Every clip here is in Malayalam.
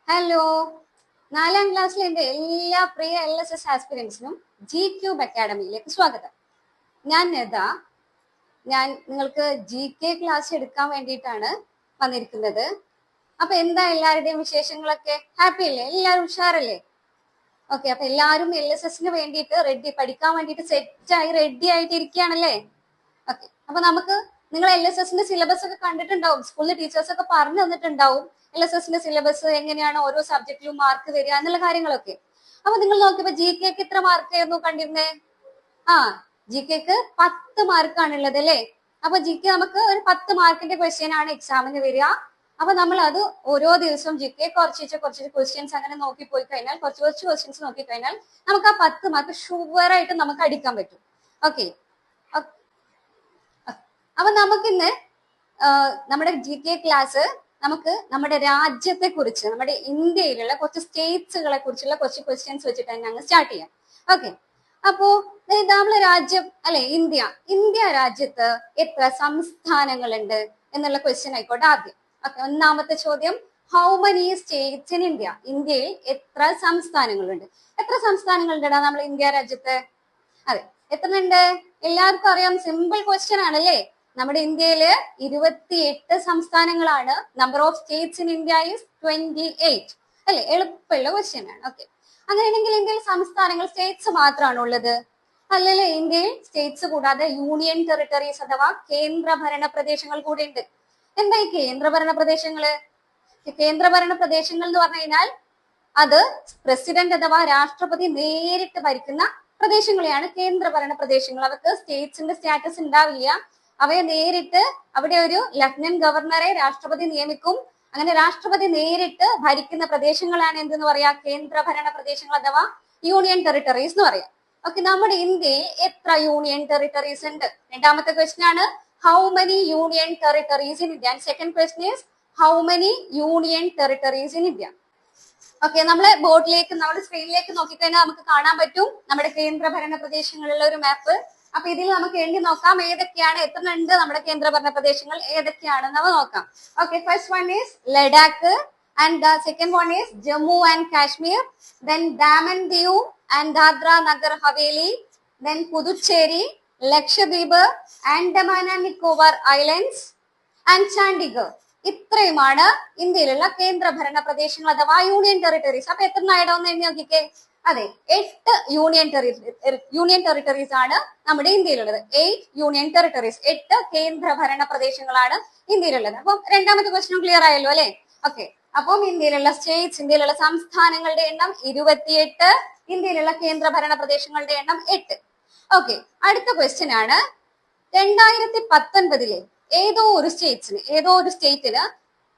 ഹലോ, 4ാം ക്ലാസ്സിലെ എൻ്റെ എല്ലാ പ്രിയ LSS ആസ്പിരൻസിനും G-Cube അക്കാഡമിയിലേക്ക് സ്വാഗതം. ഞാൻ നദ. ഞാൻ നിങ്ങൾക്ക് GK ക്ലാസ് എടുക്കാൻ വേണ്ടിയിട്ടാണ് വന്നിരിക്കുന്നത്. അപ്പൊ എന്താ എല്ലാവരുടെയും വിശേഷങ്ങളൊക്കെ? ഹാപ്പി അല്ലേ? എല്ലാവരും ഉഷാറല്ലേ? ഓക്കെ, അപ്പൊ എല്ലാവരും LSSന് വേണ്ടിയിട്ട് പഠിക്കാൻ വേണ്ടിയിട്ട് സെറ്റായി റെഡി ആയിട്ട് ഇരിക്കുകയാണല്ലേ? ഓക്കെ, അപ്പൊ നമുക്ക് നിങ്ങൾ LSSന്റെ സിലബസ് ഒക്കെ കണ്ടിട്ടുണ്ടാവും. സ്കൂളിലെ ടീച്ചേഴ്സ് ഒക്കെ പറഞ്ഞു തന്നിട്ടുണ്ടാവും LSSന്റെ സിലബസ് എങ്ങനെയാണ് ഓരോ സബ്ജക്റ്റിലും മാർക്ക് വരിക എന്നുള്ള കാര്യങ്ങളൊക്കെ. അപ്പൊ നിങ്ങൾ നോക്കിയപ്പോ GK എത്ര മാർക്ക് ആയിരുന്നു കണ്ടിരുന്നേ? GK 10 മാർക്കാണുള്ളത് അല്ലേ? അപ്പൊ GK നമുക്ക് ഒരു 10 മാർക്കിന്റെ ക്വസ്റ്റ്യൻ ആണ് എക്സാമിന് വരിക. അപ്പൊ നമ്മൾ അത് ഓരോ ദിവസവും GK കുറച്ച് ക്വസ്റ്റ്യൻസ് അങ്ങനെ നോക്കി പോയി കഴിഞ്ഞാൽ കുറച്ച് ക്വസ്റ്റ്യൻസ് നോക്കി കഴിഞ്ഞാൽ നമുക്ക് ആ 10 മാർക്ക് ഷുവർ ആയിട്ട് നമുക്ക് അടിക്കാൻ പറ്റും. ഓക്കെ, അപ്പൊ നമുക്കിന്ന് നമ്മുടെ GK ക്ലാസ് നമുക്ക് നമ്മുടെ രാജ്യത്തെ കുറിച്ച്, നമ്മുടെ ഇന്ത്യയിലുള്ള കുറച്ച് സ്റ്റേറ്റ്സുകളെ കുറിച്ചുള്ള കുറച്ച് ക്വസ്റ്റ്യൻസ് വെച്ചിട്ട് തന്നെ അങ്ങ് സ്റ്റാർട്ട് ചെയ്യാം. ഓക്കെ, അപ്പോ നമ്മളെ രാജ്യം അല്ലെ, ഇന്ത്യ രാജ്യത്ത് എത്ര സംസ്ഥാനങ്ങളുണ്ട് എന്നുള്ള ക്വസ്റ്റ്യൻ ആയിക്കോട്ടെ ആദ്യം. ഓക്കെ, ഒന്നാമത്തെ ചോദ്യം, how many States in India? ഇന്ത്യയിൽ എത്ര സംസ്ഥാനങ്ങളുണ്ട്? എത്ര സംസ്ഥാനങ്ങളുണ്ടെടാ നമ്മൾ ഇന്ത്യ രാജ്യത്ത്? അതെ, എത്ര ഉണ്ട്? എല്ലാവർക്കും അറിയാം, സിമ്പിൾ ക്വസ്റ്റ്യൻ ആണല്ലേ. നമ്മുടെ ഇന്ത്യയില് 28 സംസ്ഥാനങ്ങളാണ്. Number of states in India is 28 അല്ലെ? എളുപ്പമുള്ള ക്വസ്റ്റ്യൻ ആണ്. ഓക്കെ, അങ്ങനെയാണെങ്കിൽ ഇന്ത്യയിൽ സംസ്ഥാനങ്ങൾ, സ്റ്റേറ്റ്സ് മാത്രമാണ് ഉള്ളത്? അല്ലല്ലേ, ഇന്ത്യയിൽ സ്റ്റേറ്റ്സ് കൂടാതെ യൂണിയൻ ടെറിട്ടറീസ് അഥവാ കേന്ദ്രഭരണ പ്രദേശങ്ങൾ കൂടെ ഉണ്ട്. എന്താ ഈ കേന്ദ്രഭരണ പ്രദേശങ്ങള്? കേന്ദ്രഭരണ പ്രദേശങ്ങൾ എന്ന് പറഞ്ഞു കഴിഞ്ഞാൽ അത് പ്രസിഡന്റ് അഥവാ രാഷ്ട്രപതി നേരിട്ട് ഭരിക്കുന്ന പ്രദേശങ്ങളെയാണ് കേന്ദ്രഭരണ പ്രദേശങ്ങൾ. അവർക്ക് സ്റ്റേറ്റ്സിന്റെ സ്റ്റാറ്റസ് ഉണ്ടാവില്ല. അവയെ നേരിട്ട് അവിടെ ഒരു ലഫ്റ്റനന്റ് ഗവർണറെ രാഷ്ട്രപതി നിയമിക്കും. അങ്ങനെ രാഷ്ട്രപതി നേരിട്ട് ഭരിക്കുന്ന പ്രദേശങ്ങളാണ് എന്തെന്ന് പറയാ? കേന്ദ്രഭരണ പ്രദേശങ്ങൾ അഥവാ യൂണിയൻ ടെറിട്ടറീസ് എന്ന് പറയാം. ഓക്കെ, നമ്മുടെ ഇന്ത്യയിൽ എത്ര യൂണിയൻ ടെറിട്ടറീസ് ഉണ്ട്? രണ്ടാമത്തെ ക്വസ്റ്റ്യൻ ആണ് how many union territories in India. Second question is how many union territories in India. Okay, നമ്മള് ബോർഡിലേക്ക്, നമ്മുടെ സ്ക്രീനിലേക്ക് നോക്കിക്കഴിഞ്ഞാൽ നമുക്ക് കാണാൻ പറ്റും നമ്മുടെ കേന്ദ്രഭരണ പ്രദേശങ്ങളുള്ള ഒരു മാപ്പ്. അപ്പൊ ഇതിൽ നമുക്ക് എണ്ണി നോക്കാം ഏതൊക്കെയാണ്, എത്ര ഉണ്ട് നമ്മുടെ കേന്ദ്രഭരണ പ്രദേശങ്ങൾ ഏതൊക്കെയാണെന്ന് നമുക്ക് നോക്കാം. Okay, first one is Ladakh and the second one is Jammu and Kashmir, then Daman Diu and Dadra Nagar Haveli, then Puducherry, Lakshadweep, Andaman and Nicobar islands and Chandigarh. ഇത്രയുമാണ് ഇന്ത്യയിലുള്ള കേന്ദ്രഭരണ പ്രദേശങ്ങൾ അഥവാ യൂണിയൻ ടെറിട്ടറീസ്. അപ്പൊ എത്ര ആയിടോന്ന് എണ്ണി നോക്കിക്കേ. അതെ, 8 യൂണിയൻ ടെറിട്ടറീസ് ആണ് നമ്മുടെ ഇന്ത്യയിലുള്ളത്. 8 യൂണിയൻ ടെറിട്ടറീസ്, 8 കേന്ദ്രഭരണ പ്രദേശങ്ങളാണ് ഇന്ത്യയിലുള്ളത്. അപ്പം രണ്ടാമത്തെ ക്വസ്റ്റ്യൻ ക്ലിയർ ആയല്ലോ അല്ലെ? ഓക്കെ, അപ്പം ഇന്ത്യയിലുള്ള സ്റ്റേറ്റ്സ്, ഇന്ത്യയിലുള്ള സംസ്ഥാനങ്ങളുടെ എണ്ണം 28, ഇന്ത്യയിലുള്ള കേന്ദ്രഭരണ പ്രദേശങ്ങളുടെ എണ്ണം 8. ഓക്കെ, അടുത്ത ക്വസ്റ്റ്യൻ ആണ്, 2019 ഏതോ ഒരു സ്റ്റേറ്റിന്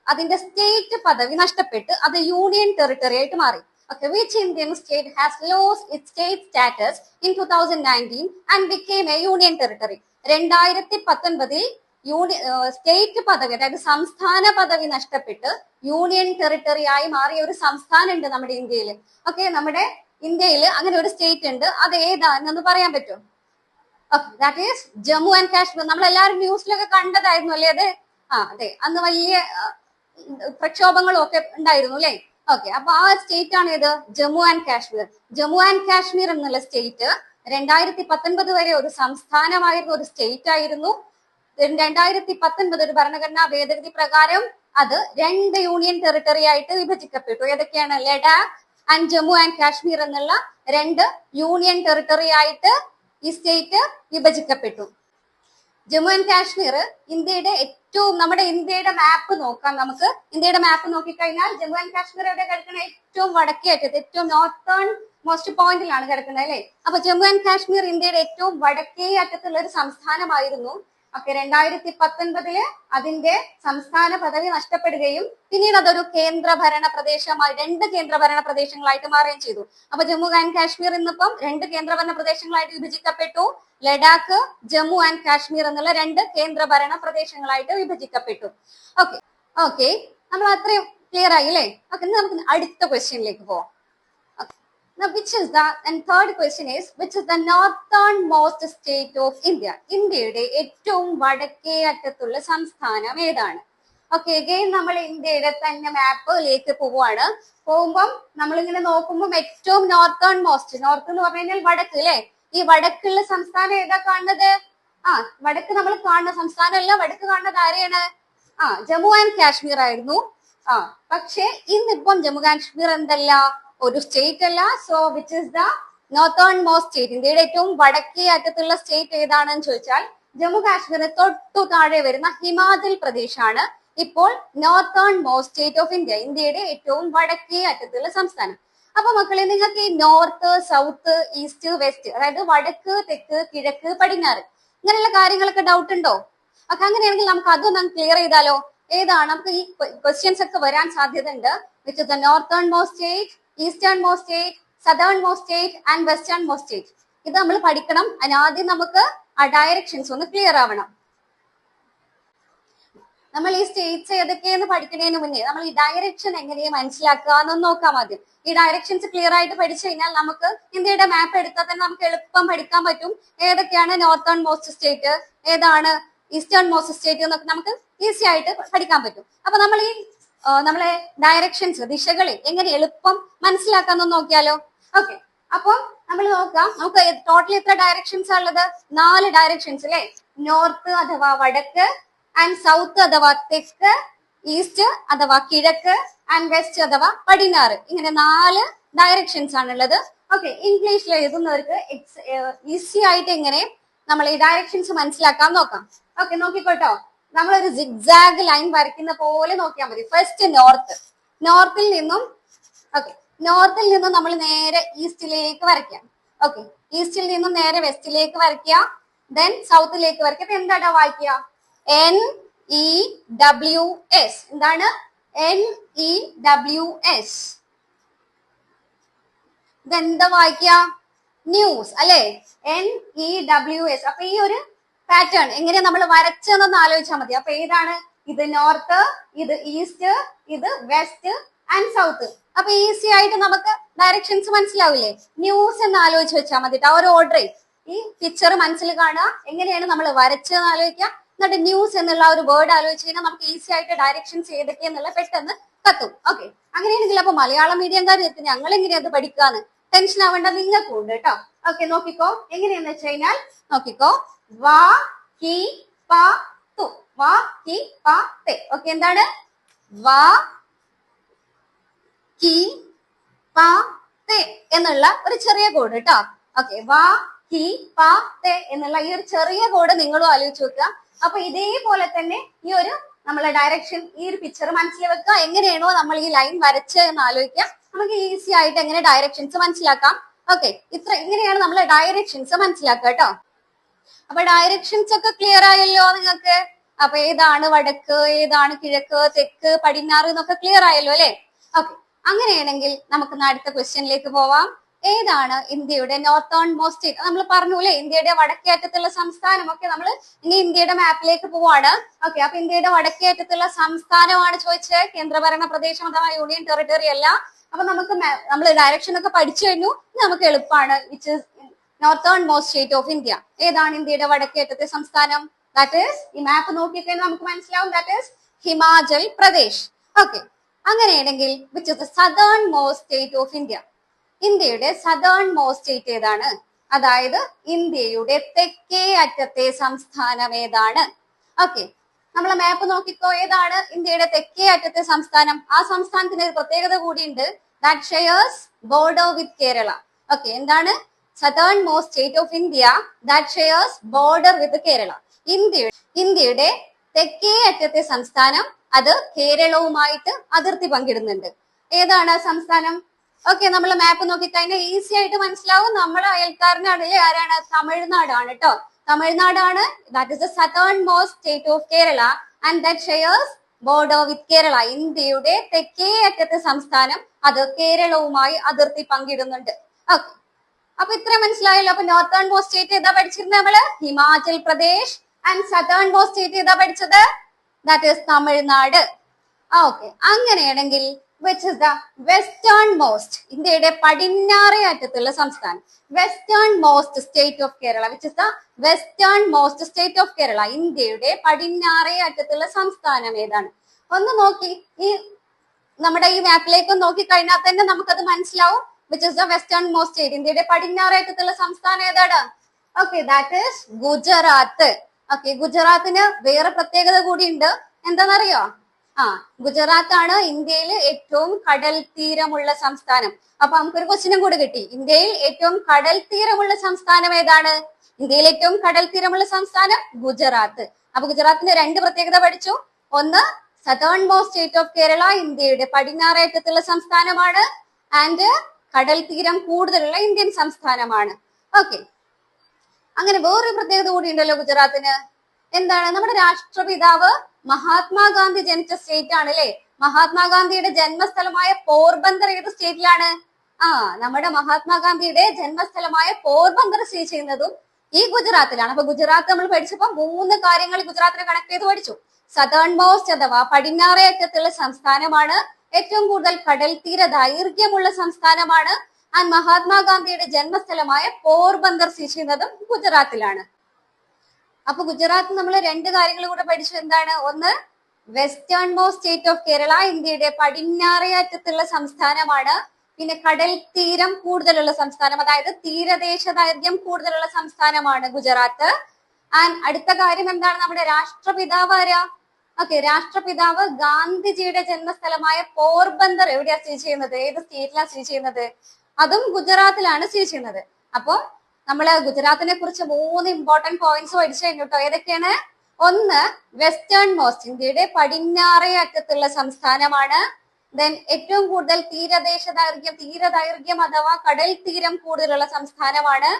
അതിന്റെ സ്റ്റേറ്റ് പദവി നഷ്ടപ്പെട്ട് അത് യൂണിയൻ ടെറിട്ടറി ആയിട്ട് മാറി. Okay, which Indian state has lost its state status in 2019 and became a union territory? 2019 state പദവി, അതായത് സംസ്ഥാന പദവി നഷ്ടപ്പെട്ട് യൂണിയൻ ടെറിട്ടറി ആയി മാറിയ ഒരു സംസ്ഥാനം ഉണ്ട് നമ്മുടെ ഇന്ത്യയിൽ. ഓക്കെ, നമ്മുടെ ഇന്ത്യയിൽ അങ്ങനെ ഒരു സ്റ്റേറ്റ് ഉണ്ട്. അത് ഏതാണെന്ന് പറയാൻ പറ്റും? That is Jammu and Kashmir. നമ്മൾ എല്ലാവരും ന്യൂസിലൊക്കെ കണ്ടതായിരുന്നു അല്ലേ അത്? അതെ, അന്ന് വലിയ പ്രക്ഷോഭങ്ങളും ഒക്കെ ഉണ്ടായിരുന്നു അല്ലേ? ഓക്കെ, അപ്പൊ ആ സ്റ്റേറ്റ് ആണ് ഏത്? ജമ്മു ആൻഡ് കാശ്മീർ. ജമ്മു ആൻഡ് കാശ്മീർ എന്നുള്ള സ്റ്റേറ്റ് 2019 വരെ ഒരു സംസ്ഥാനമായിരുന്നു, ഒരു സ്റ്റേറ്റ് ആയിരുന്നു. 2019 ഒരു ഭരണഘടനാ ഭേദഗതി പ്രകാരം അത് 2 യൂണിയൻ ടെറിട്ടറി ആയിട്ട് വിഭജിക്കപ്പെട്ടു. ഏതൊക്കെയാണ്? ലഡാക്ക് ആൻഡ് ജമ്മു ആൻഡ് കാശ്മീർ എന്നുള്ള 2 യൂണിയൻ ടെറിട്ടറി ആയിട്ട് ഈ സ്റ്റേറ്റ് വിഭജിക്കപ്പെട്ടു. ജമ്മു ആൻഡ് കാശ്മീർ നമ്മുടെ ഇന്ത്യയുടെ മാപ്പ് നോക്കാം നമുക്ക്. ഇന്ത്യയുടെ മാപ്പ് നോക്കിക്കഴിഞ്ഞാൽ ജമ്മു ആൻഡ് കാശ്മീർ എവിടെ കിടക്കുന്നത്? ഏറ്റവും വടക്കേ അറ്റത്ത്, ഏറ്റവും നോർത്തേൺ മോസ്റ്റ് പോയിന്റിലാണ് കിടക്കുന്നത് അല്ലെ? അപ്പൊ ജമ്മു ആൻഡ് കാശ്മീർ ഇന്ത്യയുടെ ഏറ്റവും വടക്കേ അറ്റത്തുള്ള ഒരു സംസ്ഥാനമായിരുന്നു. ഓക്കെ, 2019 അതിന്റെ സംസ്ഥാന പദവി നഷ്ടപ്പെടുകയും പിന്നീട് അതൊരു കേന്ദ്രഭരണ പ്രദേശമായി 2 കേന്ദ്രഭരണ പ്രദേശങ്ങളായിട്ട് മാറുകയും ചെയ്തു. അപ്പൊ ജമ്മു ആൻഡ് കാശ്മീർ ഇന്നിപ്പം 2 കേന്ദ്രഭരണ പ്രദേശങ്ങളായിട്ട് വിഭജിക്കപ്പെട്ടു. ലഡാക്ക്, ജമ്മു ആൻഡ് കാശ്മീർ എന്നുള്ള 2 കേന്ദ്രഭരണ പ്രദേശങ്ങളായിട്ട് വിഭജിക്കപ്പെട്ടു. ഓക്കെ, നമ്മൾ അത്രയും ക്ലിയർ ആയി അല്ലേ? ഓക്കെ, നമുക്ക് അടുത്ത ക്വസ്റ്റ്യനിലേക്ക് പോവാം. Third question is, which is the northernmost state of India? ഇന്ത്യയുടെ ഏറ്റവും വടക്കേ അറ്റത്തുള്ള സംസ്ഥാനം ഏതാണ്? ഓക്കെ, അഗെയിൻ നമ്മൾ ഇന്ത്യയുടെ തന്നെ മാപ്പിലേക്ക് പോവാണ്. പോകുമ്പം നമ്മളിങ്ങനെ നോക്കുമ്പോൾ ഏറ്റവും നോർത്തേൺ മോസ്റ്റ്, നോർത്ത് എന്ന് പറഞ്ഞു കഴിഞ്ഞാൽ വടക്ക് അല്ലെ, ഈ വടക്കുള്ള സംസ്ഥാനം ഏതാ കാണുന്നത്? വടക്ക് നമ്മൾ കാണുന്ന സംസ്ഥാനമല്ല, വടക്ക് കാണുന്നത് ആരെയാണ്? ജമ്മു ആൻഡ് കാശ്മീർ ആയിരുന്നു. പക്ഷെ ഇന്നിപ്പം ജമ്മു കാശ്മീർ എന്തല്ല, ഒരു സ്റ്റേറ്റ് അല്ല. So which is the northern most state? ഇന്ത്യയുടെ ഏറ്റവും വടക്കേ അറ്റത്തുള്ള സ്റ്റേറ്റ് ഏതാണെന്ന് ചോദിച്ചാൽ ജമ്മു കാശ്മീരിന് തൊട്ടു താഴെ വരുന്ന ഹിമാചൽ പ്രദേശ് ആണ് ഇപ്പോൾ northern most state of India, ഇന്ത്യയുടെ ഏറ്റവും വടക്കേ അറ്റത്തുള്ള സംസ്ഥാനം. അപ്പൊ മക്കളെ, നിങ്ങൾക്ക് ഈ നോർത്ത്, സൗത്ത്, ഈസ്റ്റ്, വെസ്റ്റ്, അതായത് വടക്ക്, തെക്ക്, കിഴക്ക്, പടിഞ്ഞാറ്, ഇങ്ങനെയുള്ള കാര്യങ്ങളൊക്കെ ഡൗട്ട് ഉണ്ടോ? അപ്പൊ അങ്ങനെയാണെങ്കിൽ നമുക്ക് അതൊന്നും ക്ലിയർ ചെയ്താലോ? ഏതാണ് നമുക്ക് ഈ ക്വസ്റ്റ്യൻസ് ഒക്കെ വരാൻ സാധ്യത ഉണ്ട്. Which is the northern most state, eastern most state, southern most state and western most state. ഇത് നമ്മൾ പഠിക്കണം. അതിനാദ്യം നമുക്ക് ആ ഡയറക്ഷൻസ് ഒന്ന് ക്ലിയർ ആവണം. നമ്മൾ ഈ സ്റ്റേറ്റ്സ് ഏതൊക്കെയെന്ന് പഠിക്കുന്നതിന് മുന്നേ നമ്മൾ ഈ ഡയറക്ഷൻ എങ്ങനെയാണ് മനസ്സിലാക്കുക എന്നൊന്ന് നോക്കാം ആദ്യം. ഈ ഡയറക്ഷൻസ് ക്ലിയർ ആയിട്ട് പഠിച്ചു കഴിഞ്ഞാൽ നമുക്ക് ഇന്ത്യയുടെ മാപ്പ് എടുത്താൽ തന്നെ നമുക്ക് എളുപ്പം പഠിക്കാൻ പറ്റും. ഏതൊക്കെയാണ് നോർത്തേൺ മോസ്റ്റ് സ്റ്റേറ്റ്, ഏതാണ് ഈസ്റ്റേൺ മോസ്റ്റ് സ്റ്റേറ്റ് എന്നൊക്കെ നമുക്ക് ഈസി ആയിട്ട് പഠിക്കാൻ പറ്റും. അപ്പൊ നമ്മൾ ഈ നമ്മളെ ഡയറക്ഷൻസ്, ദിശകളെ എങ്ങനെ എളുപ്പം മനസ്സിലാക്കാന്ന് നോക്കിയാലോ? ഓക്കെ, അപ്പൊ നമ്മൾ നോക്കാം. നമുക്ക് ടോട്ടൽ എത്ര ഡയറക്ഷൻസ് ഉള്ളത്? 4 ഡയറക്ഷൻസ് അല്ലെ. നോർത്ത് അഥവാ വടക്ക്, ആൻഡ് സൗത്ത് അഥവാ തെക്ക്, ഈസ്റ്റ് അഥവാ കിഴക്ക്, ആൻഡ് വെസ്റ്റ് അഥവാ പടിഞ്ഞാറ്. ഇങ്ങനെ 4 ഡയറക്ഷൻസ് ആണുള്ളത്. ഓക്കെ, ഇംഗ്ലീഷിൽ എഴുതുന്നവർക്ക് ഈസി ആയിട്ട് എങ്ങനെ നമ്മൾ ഈ ഡയറക്ഷൻസ് മനസ്സിലാക്കാൻ നോക്കാം. ഓക്കെ, നോക്കിക്കോട്ടോ. നമ്മളൊരു സിഗ്സാഗ് ലൈൻ വരയ്ക്കുന്ന പോലെ നോക്കിയാൽ മതി. ഫസ്റ്റ് നോർത്ത്, നോർത്തിൽ നിന്നും നമ്മൾ നേരെ ഈസ്റ്റിലേക്ക് വരയ്ക്കാം. ഓക്കെ, ഈസ്റ്റിൽ നിന്നും നേരെ വെസ്റ്റിലേക്ക് വരയ്ക്കുക, ദെൻ സൗത്തിലേക്ക് വരയ്ക്കുക. എന്താടാ വായിക്കുക? NEWS. എന്താണ് NEWS? ഇതെന്താ വായിക്കുക? ന്യൂസ് അല്ലെ? NEWS. അപ്പൊ ഈ ഒരു പാറ്റേൺ എങ്ങനെയാ നമ്മൾ വരച്ചതെന്നൊന്ന് ആലോചിച്ചാൽ മതി. അപ്പൊ ഏതാണ് ഇത്? നോർത്ത്, ഇത് ഈസ്റ്റ്, ഇത് വെസ്റ്റ് ആൻഡ് സൗത്ത്. അപ്പൊ ഈസി ആയിട്ട് നമുക്ക് ഡയറക്ഷൻസ് മനസ്സിലാവില്ലേ? ന്യൂസ് എന്ന് ആലോചിച്ച് വെച്ചാൽ മതി. ആ ഒരു ഓർഡർ ഈ പിക്ചർ മനസ്സിൽ കാണുക, എങ്ങനെയാണ് നമ്മൾ വരച്ചതെന്ന് ആലോചിക്കുക, എന്നിട്ട് ന്യൂസ് എന്നുള്ള ഒരു വേർഡ് ആലോചിച്ച് കഴിഞ്ഞാൽ നമുക്ക് ഈസി ആയിട്ട് ഡയറക്ഷൻസ് ഏതൊക്കെയെന്നുള്ള പെട്ടെന്ന് കത്തും. ഓക്കെ, അങ്ങനെയാണെങ്കിൽ അപ്പൊ മലയാളം മീഡിയംകാർ ഞങ്ങൾ എങ്ങനെയാ അത് പഠിക്കാന്ന് ടെൻഷൻ ആവേണ്ട നിങ്ങൾക്കും ഉണ്ട് കേട്ടോ. ഓക്കെ, നോക്കിക്കോ. എങ്ങനെയാന്ന് വെച്ച് കഴിഞ്ഞാൽ നോക്കിക്കോ. വാ കി പ തു, വാ കി പ തെ. ഓക്കെ, എന്താണ്? വാ കി പ തെ എന്നുള്ള ഒരു ചെറിയ കോഡ് കേട്ടോ. ഓക്കെ, വാ കി പ തെ എന്നുള്ള ഈ ഒരു ചെറിയ കോഡ് നിങ്ങളും ആലോചിച്ച് വെക്കുക. അപ്പൊ ഇതേപോലെ തന്നെ ഈ ഒരു നമ്മളെ ഡയറക്ഷൻ, ഈ ഒരു പിക്ചർ മനസ്സിൽ വെക്കുക. എങ്ങനെയാണോ നമ്മൾ ഈ ലൈൻ വരച്ച് എന്ന് ആലോചിക്കുക. നമുക്ക് ഈസി ആയിട്ട് എങ്ങനെ ഡയറക്ഷൻസ് മനസ്സിലാക്കാം. ഓക്കെ, ഇങ്ങനെയാണ് നമ്മൾ ഡയറക്ഷൻസ് മനസ്സിലാക്കുക കേട്ടോ. അപ്പൊ ഡയറക്ഷൻസ് ഒക്കെ ക്ലിയർ ആയല്ലോ നിങ്ങൾക്ക്? അപ്പൊ ഏതാണ് വടക്ക്, ഏതാണ് കിഴക്ക്, തെക്ക്, പടിഞ്ഞാറ് എന്നൊക്കെ ക്ലിയർ ആയല്ലോ അല്ലെ? ഓക്കെ, അങ്ങനെയാണെങ്കിൽ നമുക്ക് അടുത്ത ക്വസ്റ്റ്യനിലേക്ക് പോവാം. ഏതാണ് ഇന്ത്യയുടെ നോർത്തേൺ മോസ്റ്റ് സ്റ്റേറ്റ്? നമ്മൾ പറഞ്ഞു അല്ലെ, ഇന്ത്യയുടെ വടക്കേ അറ്റത്തുള്ള സംസ്ഥാനം. ഒക്കെ നമ്മൾ ഇനി ഇന്ത്യയുടെ മാപ്പിലേക്ക് പോവാണ്. ഓക്കെ, അപ്പൊ ഇന്ത്യയുടെ വടക്കേ അറ്റത്തുള്ള സംസ്ഥാനമാണ് ചോദിച്ചത്, കേന്ദ്രഭരണ പ്രദേശം അഥവാ യൂണിയൻ ടെറിട്ടറി അല്ല. അപ്പൊ നമ്മൾ ഡയറക്ഷൻ ഒക്കെ പഠിച്ചു കഴിഞ്ഞു. നമുക്ക് എളുപ്പമാണ്. Which is northern most state of India. ഏതാണ് ഇന്ത്യയുടെ വടക്കേ അറ്റത്തെ സംസ്ഥാനം? ദാറ്റ് ഈസ്, ഈ മാപ്പ് നോക്കിക്കഴിഞ്ഞാൽ നമുക്ക് മനസ്സിലാവും, that is Himachal Pradesh. Okay, അങ്ങനെയാണെങ്കിൽ which is the southernmost state of India? ഇന്ത്യയുടെ സദേൺ മോസ്റ്റ് സ്റ്റേറ്റ് ഏതാണ്? അതായത് ഇന്ത്യയുടെ തെക്കേ അറ്റത്തെ സംസ്ഥാനം ഏതാണ്? ഓക്കെ, നമ്മളെ മാപ്പ് നോക്കിക്കോ. ഏതാണ് ഇന്ത്യയുടെ തെക്കേ അറ്റത്തെ സംസ്ഥാനം? ആ സംസ്ഥാനത്തിന് ഒരു പ്രത്യേകത കൂടിയുണ്ട്. That shares border with Kerala. Okay, എന്താണ്? Southernmost state of India that shares border with Kerala. ഇന്ത്യയുടെ തെക്കേ അറ്റത്തെ സംസ്ഥാനം അത് കേരളവുമായിട്ട് അതിർത്തി പങ്കിടുന്നുണ്ട്. ഏതാണ് സംസ്ഥാനം? ഓക്കെ, നമ്മൾ മാപ്പ് നോക്കിക്കഴിഞ്ഞാൽ ഈസി ആയിട്ട് മനസ്സിലാവും. നമ്മുടെ അയൽക്കാരനാണ് ആരാണ്? തമിഴ്നാടാണ് കേട്ടോ. തമിഴ്നാടാണ്. That is the southernmost state of Kerala and that shares border with Kerala. ഇന്ത്യയുടെ തെക്കേ അറ്റത്തെ സംസ്ഥാനം അത് കേരളവുമായി അതിർത്തി പങ്കിടുന്നുണ്ട്. ഓക്കെ, അപ്പൊ ഇത്രയും മനസ്സിലായല്ലോ. അപ്പൊ നോർത്തേൺ മോസ്റ്റ് സ്റ്റേറ്റ് ഏതാ പഠിച്ചിരുന്നത് നമ്മള്? Himachal Pradesh. And southern most state ഏതാ പഠിച്ചത്? That is Tamil Nadu. ഓക്കെ, അങ്ങനെയാണെങ്കിൽ which is the western most, ഇന്ത്യയുടെ പടിഞ്ഞാറേ അറ്റത്തുള്ള സംസ്ഥാനം, western most state of Kerala, which is the western most state of Kerala, ഇന്ത്യയുടെ പടിഞ്ഞാറേ അറ്റത്തുള്ള സംസ്ഥാനം ഏതാണ്? ഒന്ന് നോക്കി, ഈ നമ്മുടെ ഈ മാപ്പിലേക്ക് നോക്കി കഴിഞ്ഞാൽ തന്നെ നമുക്കത് മനസ്സിലാവും. Which is the westernmost state, ഇന്ത്യയുടെ പടിഞ്ഞാറേറ്റത്തുള്ള സംസ്ഥാനം ഏതാണ്? Okay, that is Gujarat. Okay, ഗുജറാത്തിന് വേറെ പ്രത്യേകത കൂടിയുണ്ട്. എന്താണെന്നറിയോ? ഗുജറാത്ത് ആണ് ഇന്ത്യയിൽ ഏറ്റവും കടൽ തീരമുള്ള സംസ്ഥാനം. അപ്പൊ നമുക്കൊരു ക്വസ്റ്റ്യനും കൂടി കിട്ടി. ഇന്ത്യയിൽ ഏറ്റവും കടൽ തീരമുള്ള സംസ്ഥാനം ഏതാണ്? ഇന്ത്യയിൽ ഏറ്റവും കടൽ തീരമുള്ള സംസ്ഥാനം ഗുജറാത്ത്. അപ്പൊ ഗുജറാത്തിന്റെ രണ്ട് പ്രത്യേകത പഠിച്ചു. ഒന്ന്, southern most state of Kerala, ഇന്ത്യയുടെ പടിഞ്ഞാറേറ്റത്തുള്ള സംസ്ഥാനമാണ്. ആൻഡ് കടൽ തീരം കൂടുതലുള്ള ഇന്ത്യൻ സംസ്ഥാനമാണ്. ഓക്കെ, അങ്ങനെ വേറൊരു പ്രത്യേകത കൂടി ഉണ്ടല്ലോ ഗുജറാത്തിന്. എന്താണ്? നമ്മുടെ രാഷ്ട്രപിതാവ് മഹാത്മാഗാന്ധി ജനിച്ച സ്റ്റേറ്റ് ആണ് അല്ലെ. മഹാത്മാഗാന്ധിയുടെ ജന്മസ്ഥലമായ പോർബന്ദർ ഏത് സ്റ്റേറ്റിലാണ്? നമ്മുടെ മഹാത്മാഗാന്ധിയുടെ ജന്മസ്ഥലമായ പോർബന്ദർ സ്ഥിതി ചെയ്യുന്നതും ഈ ഗുജറാത്തിലാണ്. അപ്പൊ ഗുജറാത്ത് നമ്മൾ പഠിച്ചപ്പോ 3 കാര്യങ്ങൾ ഗുജറാത്തിനെ കണക്ട് ചെയ്ത് പഠിച്ചു. സതേൺ മോസ്റ്റ് അഥവാ പടിഞ്ഞാറേ അറ്റത്തുള്ള സംസ്ഥാനമാണ്, ഏറ്റവും കൂടുതൽ കടൽ തീര ദൈർഘ്യമുള്ള സംസ്ഥാനമാണ്, ആൻഡ് മഹാത്മാഗാന്ധിയുടെ ജന്മസ്ഥലമായ പോർബന്ദർ സ്ഥിതി ചെയ്യുന്നതും ഗുജറാത്തിലാണ്. അപ്പൊ ഗുജറാത്ത് നമ്മൾ 2 കാര്യങ്ങൾ കൂടെ പഠിച്ചു. എന്താണ്? ഒന്ന്, western most state of Kerala, ഇന്ത്യയുടെ പടിഞ്ഞാറേ അറ്റത്തുള്ള സംസ്ഥാനമാണ്. പിന്നെ കടൽ തീരം കൂടുതലുള്ള സംസ്ഥാനം, അതായത് തീരദേശ ദൈർഘ്യം കൂടുതലുള്ള സംസ്ഥാനമാണ് ഗുജറാത്ത്. ആൻഡ് അടുത്ത കാര്യം എന്താണ്? നമ്മുടെ രാഷ്ട്രപിതാവ് ആരാ? ഓക്കെ, രാഷ്ട്രപിതാവ് ഗാന്ധിജിയുടെ ജന്മസ്ഥലമായ പോർബന്ദർ എവിടെയാ സ്ഥിതി ചെയ്യുന്നത്? ഏത് സ്റ്റേറ്റിലാണ് സ്ഥിതി ചെയ്യുന്നത്? അതും ഗുജറാത്തിലാണ് സ്ഥിതി ചെയ്യുന്നത്. അപ്പൊ നമ്മള് ഗുജറാത്തിനെ കുറിച്ച് 3 ഇമ്പോർട്ടന്റ് പോയിന്റ്സ് പഠിച്ചു കഴിഞ്ഞു കേട്ടോ. ഏതൊക്കെയാണ്? ഒന്ന്, വെസ്റ്റേൺ മോസ്റ്റ്, ഇന്ത്യയുടെ പടിഞ്ഞാറേ അറ്റത്തുള്ള സംസ്ഥാനമാണ്. ദെൻ ഏറ്റവും കൂടുതൽ തീരദൈർഘ്യം അഥവാ കടൽ തീരം കൂടുതലുള്ള സംസ്ഥാനമാണ്.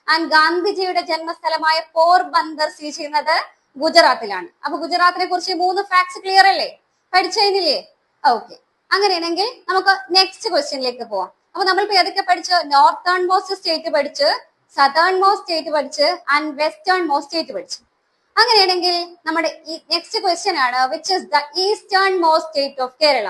ആൻഡ് ഗാന്ധിജിയുടെ ജന്മസ്ഥലമായ പോർബന്ദർ സ്ഥിതി ചെയ്യുന്നത് ഗുജറാത്തിലാണ്. അപ്പൊ ഗുജറാത്തിനെ കുറിച്ച് 3 ഫാക്ട്സ് ക്ലിയർ അല്ലേ? പഠിച്ചു കഴിഞ്ഞില്ലേ? ഓക്കെ, അങ്ങനെയാണെങ്കിൽ നമുക്ക് നെക്സ്റ്റ് ക്വസ്റ്റ്യനിലേക്ക് പോവാം. അപ്പൊ നമ്മളിപ്പോ ഏതൊക്കെ പഠിച്ചു? നോർത്തേൺ മോസ്റ്റ് സ്റ്റേറ്റ് പഠിച്ച്, സതേൺ മോസ്റ്റ് സ്റ്റേറ്റ് പഠിച്ച്, ആൻഡ് വെസ്റ്റേൺ മോസ്റ്റ് സ്റ്റേറ്റ് പഠിച്ചു. അങ്ങനെയാണെങ്കിൽ നമ്മുടെ ഈ നെക്സ്റ്റ് ക്വസ്റ്റ്യൻ ആണ്, which is the eastern most state of Kerala,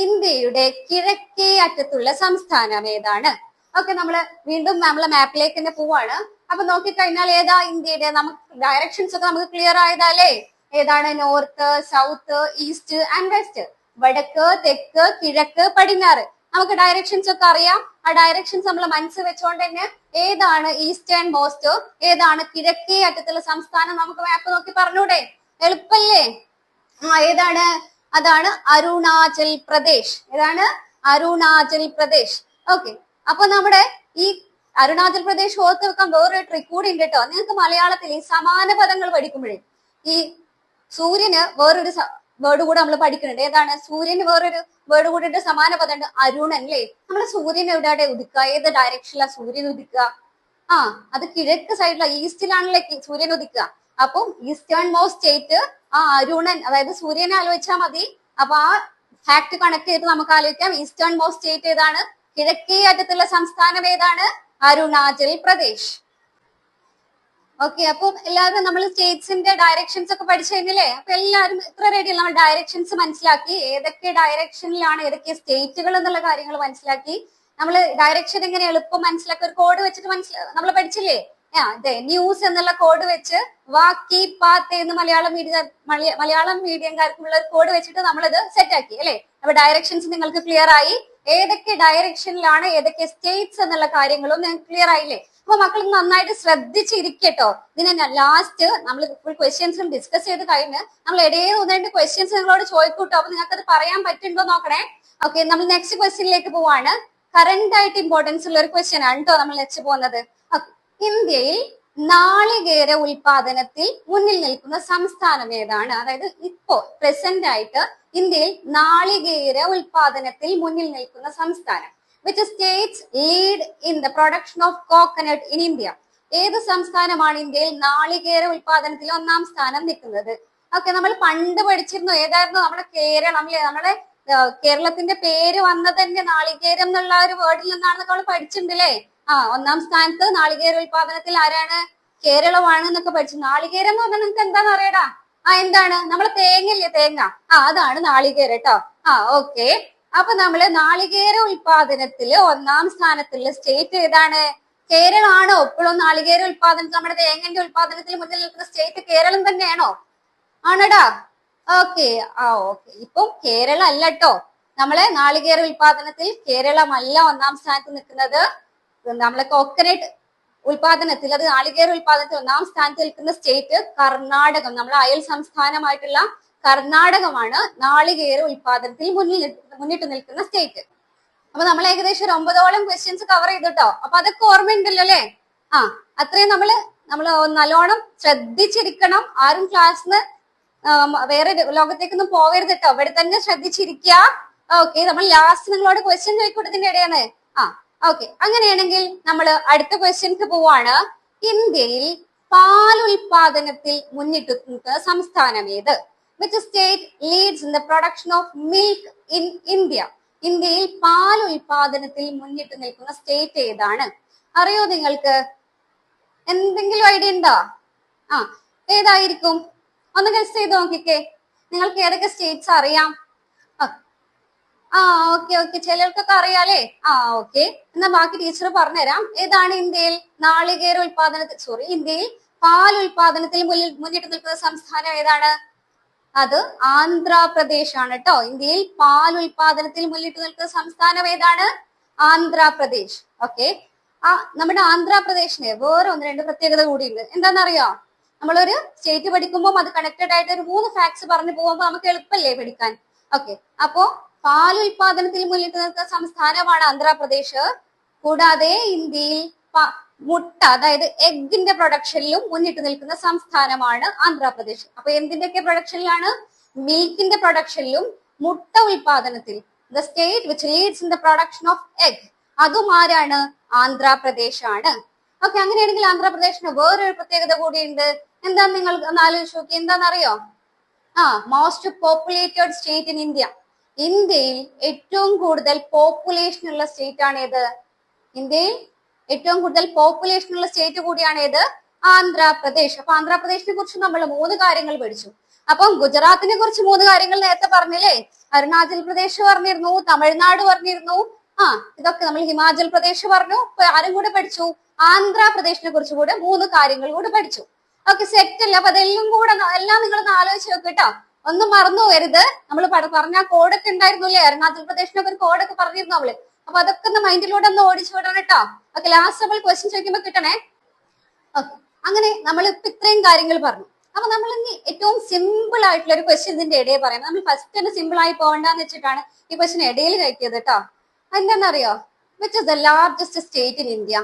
ഇന്ത്യയുടെ കിഴക്കേ അറ്റത്തുള്ള സംസ്ഥാനം ഏതാണ്? ഓക്കെ, നമ്മള് വീണ്ടും നമ്മളെ മാപ്പിലേക്ക് തന്നെ പോവാണ്. അപ്പൊ നോക്കിക്കഴിഞ്ഞാൽ ഏതാ ഇന്ത്യയുടെ, നമുക്ക് ഡയറക്ഷൻസ് ഒക്കെ നമുക്ക് ക്ലിയർ ആയതല്ലേ? ഏതാണ്? North, south, east and west, വടക്ക്, തെക്ക്, കിഴക്ക്, പടിഞ്ഞാറ്. നമുക്ക് ഡയറക്ഷൻസ് ഒക്കെ അറിയാം. ആ ഡയറക്ഷൻസ് നമ്മൾ മനസ്സിൽ വെച്ചുകൊണ്ട് തന്നെ ഏതാണ് ഈസ്റ്റേൺ മോസ്റ്റ്, ഏതാണ് കിഴക്കേ അറ്റത്തുള്ള സംസ്ഥാനം നമുക്ക് മാപ്പ് നോക്കി പറഞ്ഞൂടെ? എളുപ്പല്ലേ? ഏതാണ്? അതാണ് അരുണാചൽ പ്രദേശ്. ഏതാണ്? അരുണാചൽ പ്രദേശ്. ഓക്കെ, അപ്പൊ നമ്മുടെ ഈ അരുണാചൽ പ്രദേശ് ഓർത്ത് വെക്കാൻ വേറൊരു ട്രിക്ക് കൂടി ഉണ്ട് കേട്ടോ. നിങ്ങൾക്ക് മലയാളത്തിൽ ഈ സമാന പദങ്ങൾ പഠിക്കുമ്പോഴേ ഈ സൂര്യന് വേറൊരു വേർഡ് കൂടെ നമ്മൾ പഠിക്കുന്നുണ്ട്. ഏതാണ്? സൂര്യന് വേറൊരു വേർഡ് കൂടെ സമാന പദം ഉണ്ട്, അരുണൻ അല്ലേ. നമ്മുടെ സൂര്യൻ എവിടെ ഉദിക്കുക? ഏത് ഡയറക്ഷനിലാണ് സൂര്യൻ ഉദിക്കുക? അത് കിഴക്ക് സൈഡിലാണ്, ഈസ്റ്റിലാണല്ലേ സൂര്യൻ ഉദിക്കുക. അപ്പം ഈസ്റ്റേൺ മോസ്റ്റ് സ്റ്റേറ്റ് അരുണൻ, അതായത് സൂര്യനെ ആലോചിച്ചാൽ മതി. അപ്പൊ ആ ഫാക്ട് കണക്ട് ചെയ്ത് നമുക്ക് ആലോചിക്കാം ഈസ്റ്റേൺ മോസ്റ്റ് സ്റ്റേറ്റ് ഏതാണ്, കിഴക്കേ അറ്റത്തുള്ള സംസ്ഥാനം ഏതാണ്? അരുണാചൽ പ്രദേശ്. ഓക്കെ, അപ്പൊ എല്ലാവരും നമ്മൾ സ്റ്റേറ്റ്സിന്റെ ഡയറക്ഷൻസ് ഒക്കെ പഠിച്ചു കഴിഞ്ഞില്ലേ? അപ്പൊ എല്ലാവരും ഇത്ര റെഡി അല്ല? നമ്മൾ ഡയറക്ഷൻസ് മനസ്സിലാക്കി, ഏതൊക്കെ ഡയറക്ഷനിലാണ് ഏതൊക്കെ സ്റ്റേറ്റുകൾ എന്നുള്ള കാര്യങ്ങൾ മനസ്സിലാക്കി. നമ്മൾ ഡയറക്ഷൻ എങ്ങനെ എളുപ്പം മനസ്സിലാക്കി ഒരു കോഡ് വെച്ചിട്ട് നമ്മൾ പഠിച്ചില്ലേ? അതെ, ന്യൂസ് എന്നുള്ള കോഡ് വെച്ച് വാക്കി പാത്ത് എന്ന് മലയാളം മീഡിയംകാർക്കുള്ള ഒരു കോഡ് വെച്ചിട്ട് നമ്മളിത് സെറ്റ് ആക്കി അല്ലെ. അപ്പൊ ഡയറക്ഷൻസ് നിങ്ങൾക്ക് ക്ലിയർ ആയി. ഏതൊക്കെ ഡയറക്ഷനിലാണ് ഏതൊക്കെ സ്റ്റേറ്റ്സ് എന്നുള്ള കാര്യങ്ങളും നിങ്ങൾക്ക് ക്ലിയർ ആയില്ലേ? അപ്പൊ മക്കൾ നന്നായിട്ട് ശ്രദ്ധിച്ചിരിക്കട്ടോ. ഇതിനെ ലാസ്റ്റ് നമ്മൾ ഫുൾ ക്വസ്റ്റ്യൻസും ഡിസ്കസ് ചെയ്ത് കഴിഞ്ഞ് നമ്മൾ ഇടയിൽ 1-2 ക്വസ്റ്റ്യൻസ് നിങ്ങളോട് ചോദിക്കൂട്ടോ. അപ്പൊ നിങ്ങൾക്ക് അത് പറയാൻ പറ്റുണ്ടോ നോക്കണേ. ഓക്കെ, നമ്മൾ നെക്സ്റ്റ് ക്വസ്റ്റ്യനിലേക്ക് പോവാണ്. കറന്റ് ആയിട്ട് ഇമ്പോർട്ടൻസ് ഉള്ള ഒരു ക്വസ്റ്റ്യൻ ആണ് കേട്ടോ നമ്മൾ നെക്സ്റ്റ് പോകുന്നത്. ഇന്ത്യയിൽ നാളികേര ഉൽപാദനത്തിൽ മുന്നിൽ നിൽക്കുന്ന സംസ്ഥാനം ഏതാണ്? അതായത് ഇപ്പോ പ്രസന്റ് ആയിട്ട് ഇന്ത്യയിൽ നാളികേര ഉൽപാദനത്തിൽ മുന്നിൽ നിൽക്കുന്ന സംസ്ഥാനം. Which states lead in the production of coconut in India? ഏത് സംസ്ഥാനമാണ് ഇന്ത്യയിൽ നാളികേര ഉൽപാദനത്തിൽ 1-ാം സ്ഥാനം നിൽക്കുന്നത്? ഓക്കെ, നമ്മൾ പണ്ട് പഠിച്ചിരുന്നു. ഏതായിരുന്നു? നമ്മുടെ കേരളം അല്ലെ. നമ്മുടെ കേരളത്തിന്റെ പേര് വന്നത് തന്നെ നാളികേരം എന്നുള്ള ഒരു വേർഡിൽ നിന്നാണെന്നൊക്കെ നമ്മൾ പഠിച്ചിട്ടുണ്ടല്ലേ? 1-ാം സ്ഥാനത്ത് നാളികേര ഉൽപാദനത്തിൽ ആരാണ്? കേരളമാണ് എന്നൊക്കെ പഠിച്ചു. നാളികേരം എന്ന് പറഞ്ഞാൽ നിങ്ങൾക്ക് എന്താന്ന് അറിയടാ? എന്താണ്? നമ്മളെ തേങ്ങയില്ലേ, തേങ്ങ, അതാണ് നാളികേരം കേട്ടോ. ഓക്കെ, അപ്പൊ നമ്മള് നാളികേര ഉൽപാദനത്തില് 1-ാം സ്ഥാനത്തുള്ള സ്റ്റേറ്റ് ഏതാണ്? കേരളമാണോ? ഇപ്പോഴും നാളികേര ഉൽപാദനത്തിൽ നമ്മുടെ തേങ്ങന്റെ ഉൽപാദനത്തിൽ മുന്നിൽ നിൽക്കുന്ന സ്റ്റേറ്റ് കേരളം തന്നെയാണോ? ആണടാ. ഓക്കെ. ഓക്കെ. ഇപ്പം കേരള അല്ല കേട്ടോ. നമ്മളെ നാളികേര ഉൽപാദനത്തിൽ കേരളമല്ല ഒന്നാം സ്ഥാനത്ത് നിൽക്കുന്നത്. നമ്മളെ കോക്കനട്ട് ഉൽപാദനത്തിൽ, അത് നാളികേര ഉൽപാദനത്തിൽ ഒന്നാം സ്ഥാനത്ത് നിൽക്കുന്ന സ്റ്റേറ്റ് കർണാടകം. നമ്മളെ അയൽ സംസ്ഥാനമായിട്ടുള്ള കർണാടകമാണ് നാളികേര ഉൽപാദനത്തിൽ മുന്നിട്ട് നിൽക്കുന്ന സ്റ്റേറ്റ്. അപ്പൊ നമ്മൾ ഏകദേശം ഒരു 9ഓളം ക്വസ്റ്റ്യൻസ് കവർ ചെയ്തിട്ടോ. അപ്പൊ അതൊക്കെ ഓർമ്മയുണ്ടല്ലോ അല്ലെ? അത്രയും നമ്മള് നല്ലോണം ശ്രദ്ധിച്ചിരിക്കണം. ആരും ക്ലാസ്സിന് വേറെ ലോകത്തേക്കൊന്നും പോകരുത് കേട്ടോ. ഇവിടെ തന്നെ ശ്രദ്ധിച്ചിരിക്കുക. ഓക്കെ. നമ്മൾ ലാസ്റ്റ് നിങ്ങളോട് ക്വസ്റ്റ്യൻ ചോദിക്കൂട്ടത്തിന്റെ ഇടയാണ്. ഓക്കെ. അങ്ങനെയാണെങ്കിൽ നമ്മൾ അടുത്ത ക്വസ്റ്റ്യൻക്ക് പോവാണ്. ഇന്ത്യയിൽ പാൽ ഉൽപാദനത്തിൽ മുന്നിട്ട് നിൽക്കുന്ന സംസ്ഥാനം ഏത്? Which state leads in the production of milk in India? ഇന്ത്യയിൽ പാൽ ഉൽപാദനത്തിൽ മുന്നിട്ട് നിൽക്കുന്ന സ്റ്റേറ്റ് ഏതാണ്? അറിയോ നിങ്ങൾക്ക്? എന്തെങ്കിലും ഐഡിയ ഉണ്ടോ? ഏതായിരിക്കും? ഒന്ന് ഗസ് ചെയ്ത് നോക്കിക്കേ. നിങ്ങൾക്ക് ഏതൊക്കെ സ്റ്റേറ്റ്സ് അറിയാം? ഓക്കെ. ചിലർക്കൊക്കെ അറിയാലേ. ഓക്കെ. എന്നാ ബാക്കി ടീച്ചർ പറഞ്ഞുതരാം. ഏതാണ് ഇന്ത്യയിൽ നാളികേര ഉൽപാദനത്തിൽ ഇന്ത്യയിൽ പാൽ ഉൽപാദനത്തിൽ മുന്നിട്ട് നിൽക്കുന്ന സംസ്ഥാനം ഏതാണ്? അത് ആന്ധ്രാപ്രദേശ് ആണ് കേട്ടോ. ഇന്ത്യയിൽ പാൽ ഉൽപാദനത്തിൽ മുന്നിട്ട് നിൽക്കുന്ന സംസ്ഥാനം ഏതാണ്? ആന്ധ്രാപ്രദേശ്. ഓക്കെ. നമ്മുടെ ആന്ധ്രാപ്രദേശിന് വേറെ 1-2 പ്രത്യേകത കൂടിയുണ്ട്. എന്താണെന്നറിയോ? നമ്മളൊരു സ്റ്റേറ്റ് പഠിക്കുമ്പോൾ അത് കണക്റ്റഡ് ആയിട്ട് ഒരു 3 ഫാക്ട്സ് പറഞ്ഞു പോകുമ്പോൾ നമുക്ക് എളുപ്പല്ലേ പഠിക്കാൻ? ഓക്കെ. അപ്പോ പാൽ ഉൽപാദനത്തിൽ മുന്നിട്ട് നിൽക്കുന്ന സംസ്ഥാനമാണ് ആന്ധ്രാപ്രദേശ്. കൂടാതെ ഇന്ത്യയിൽ മുട്ട, അതായത് എഗിന്റെ പ്രൊഡക്ഷനിലും മുന്നിട്ട് നിൽക്കുന്ന സംസ്ഥാനമാണ് ആന്ധ്രാപ്രദേശ്. അപ്പൊ എന്തിന്റെയൊക്കെ പ്രൊഡക്ഷനിലാണ്? മിൽക്കിന്റെ പ്രൊഡക്ഷനിലും മുട്ട ഉൽപാദനത്തിൽ. The state which leads in the production of egg, അതും ആരാണ്? ആന്ധ്രാപ്രദേശ് ആണ്. ഓക്കെ. അങ്ങനെയാണെങ്കിൽ ആന്ധ്രാപ്രദേശിന് വേറൊരു പ്രത്യേകത കൂടിയുണ്ട്. എന്താന്ന് നിങ്ങൾ ഒന്ന് ആലോചിച്ച് നോക്കി. എന്താണെന്നറിയോ? Most populated state in India. ഇന്ത്യയിൽ ഏറ്റവും കൂടുതൽ പോപ്പുലേഷൻ ഉള്ള സ്റ്റേറ്റ് ആണ് ഏത്? ഇന്ത്യയിൽ ഏറ്റവും കൂടുതൽ പോപ്പുലേഷൻ ഉള്ള സ്റ്റേറ്റ് കൂടിയാണ് ഏത്? ആന്ധ്രാപ്രദേശ്. അപ്പൊ ആന്ധ്രാപ്രദേശിനെ കുറിച്ച് നമ്മൾ 3 കാര്യങ്ങൾ പഠിച്ചു. അപ്പം ഗുജറാത്തിനെ കുറിച്ച് 3 കാര്യങ്ങൾ നേരത്തെ പറഞ്ഞില്ലേ? അരുണാചൽ പ്രദേശ് പറഞ്ഞിരുന്നു, തമിഴ്നാട് പറഞ്ഞിരുന്നു. ഇതൊക്കെ നമ്മൾ ഹിമാചൽ പ്രദേശ് പറഞ്ഞു. ആരും കൂടെ പഠിച്ചു? ആന്ധ്രാപ്രദേശിനെ കുറിച്ച് കൂടെ 3 കാര്യങ്ങൾ കൂടെ പഠിച്ചു. ഓക്കെ. സെറ്റ് അല്ല? അപ്പൊ എല്ലാം നിങ്ങളൊന്ന് ആലോചിച്ച് നോക്കിട്ടോ. ഒന്നും മറന്നു പോകരുത്. നമ്മൾ പറഞ്ഞ കോഡൊക്കെ ഉണ്ടായിരുന്നില്ലേ? അരുണാചൽ പ്രദേശിനൊക്കെ ഒരു കോഡൊക്കെ പറഞ്ഞിരുന്നു നമ്മള്. അപ്പൊ അതൊക്കെ ഒന്ന് മൈൻഡിലൂടെ ഒന്ന് ഓടിച്ചു വിടണം കേട്ടോ. ഓക്കെ. ലാസ്റ്റ് നമ്മൾ ക്വസ്റ്റ്യൻ ചോദിക്കുമ്പോ കിട്ടണേ. ഓക്കെ. അങ്ങനെ നമ്മൾ ഇപ്പൊ ഇത്രയും കാര്യങ്ങൾ പറഞ്ഞു. അപ്പൊ നമ്മൾ ഇനി ഏറ്റവും സിമ്പിൾ ആയിട്ടുള്ള ഒരു ക്വസ്റ്റ്യൻ ഇതിന്റെ ഇടയിൽ പറയാം. നമ്മൾ ഫസ്റ്റ് തന്നെ സിമ്പിൾ ആയി പോകണ്ടെന്ന് വെച്ചിട്ടാണ് ഈ ക്വസ്റ്റ്യൻ ഇടയിൽ കഴിക്കിയത് കേട്ടോ. എന്താണെന്നറിയോ? Which is the largest state in India?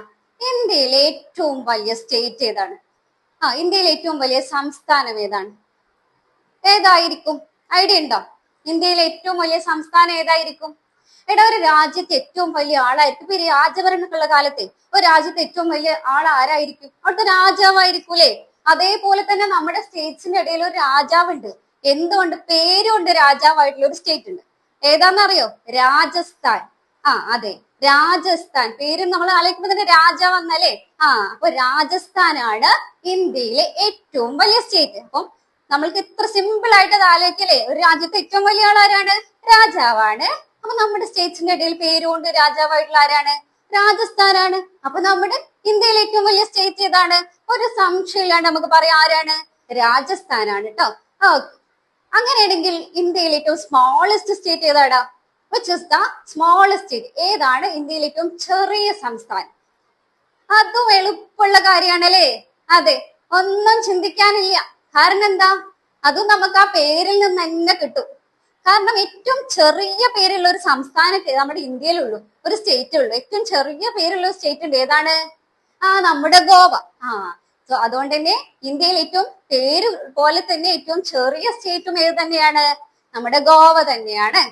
ഇന്ത്യയിലെ ഏറ്റവും വലിയ സ്റ്റേറ്റ് ഏതാണ്? ഇന്ത്യയിലെ ഏറ്റവും വലിയ സംസ്ഥാനം ഏതാണ്? ഏതായിരിക്കും? ഐഡിയ ഉണ്ടോ? ഇന്ത്യയിലെ ഏറ്റവും വലിയ സംസ്ഥാനം ഏതായിരിക്കും? ഒരു രാജ്യത്തെ ഏറ്റവും വലിയ ആളായിരിക്കും. ഇപ്പൊ ഈ രാജഭരണക്കുള്ള കാലത്തെ ഒരു രാജ്യത്തെ ഏറ്റവും വലിയ ആൾ ആരായിരിക്കും? അവിടുത്തെ രാജാവായിരിക്കും അല്ലെ? അതേപോലെ തന്നെ നമ്മുടെ സ്റ്റേറ്റ്സിന്റെ ഇടയിൽ ഒരു രാജാവുണ്ട്. എന്തുകൊണ്ട്? പേരുണ്ട് രാജാവായിട്ടുള്ള ഒരു സ്റ്റേറ്റ് ഉണ്ട്. ഏതാണെന്നറിയോ? രാജസ്ഥാൻ. അതെ, രാജസ്ഥാൻ. പേരും നമ്മൾ ആലോചിക്കുമ്പോ തന്നെ രാജാവ് എന്നല്ലേ? അപ്പൊ രാജസ്ഥാനാണ് ഇന്ത്യയിലെ ഏറ്റവും വലിയ സ്റ്റേറ്റ്. അപ്പം നമ്മൾക്ക് ഇത്ര സിമ്പിൾ ആയിട്ട് അത് ആലോചിക്കല്ലേ? ഒരു രാജ്യത്തെ ഏറ്റവും വലിയ ആൾ ആരാണ്? രാജാവാണ്. അപ്പൊ നമ്മുടെ സ്റ്റേറ്റ്സിന്റെ ഇടയിൽ പേരുകൊണ്ട് രാജാവായിട്ടുള്ള ആരാണ്? രാജസ്ഥാനാണ്. അപ്പൊ നമ്മുടെ ഇന്ത്യയിലെ ഏറ്റവും വലിയ സ്റ്റേറ്റ് ഏതാണ്? ഒരു സംശയമില്ലാണ്ട് നമുക്ക് പറയാം ആരാണ്? രാജസ്ഥാനാണ് കേട്ടോ. ഓക്കെ. അങ്ങനെയാണെങ്കിൽ ഇന്ത്യയിലെ ഏറ്റവും സ്മോളസ്റ്റ് സ്റ്റേറ്റ് ഏതാടാ? Which is the smallest state? ഏതാണ് ഇന്ത്യയിലെ ഏറ്റവും ചെറിയ സംസ്ഥാനം? അതും എളുപ്പമുള്ള കാര്യമാണല്ലേ? അതെ, ഒന്നും ചിന്തിക്കാനില്ല. കാരണം എന്താ? അതും നമുക്ക് ആ പേരിൽ നിന്ന് തന്നെ കിട്ടും. കാരണം ഏറ്റവും ചെറിയ പേരുള്ള ഒരു സംസ്ഥാനത്ത് നമ്മുടെ ഇന്ത്യയിലുള്ളൂ, ഒരു സ്റ്റേറ്റ് ഉള്ളൂ. ഏറ്റവും ചെറിയ പേരുള്ള ഒരു സ്റ്റേറ്റ് ഉണ്ട്. ഏതാണ്? നമ്മുടെ ഗോവ. അതുകൊണ്ട് തന്നെ ഇന്ത്യയിൽ ഏറ്റവും പേര് പോലെ തന്നെ ഏറ്റവും ചെറിയ സ്റ്റേറ്റും ഏത് തന്നെയാണ്? നമ്മുടെ ഗോവ തന്നെയാണ്.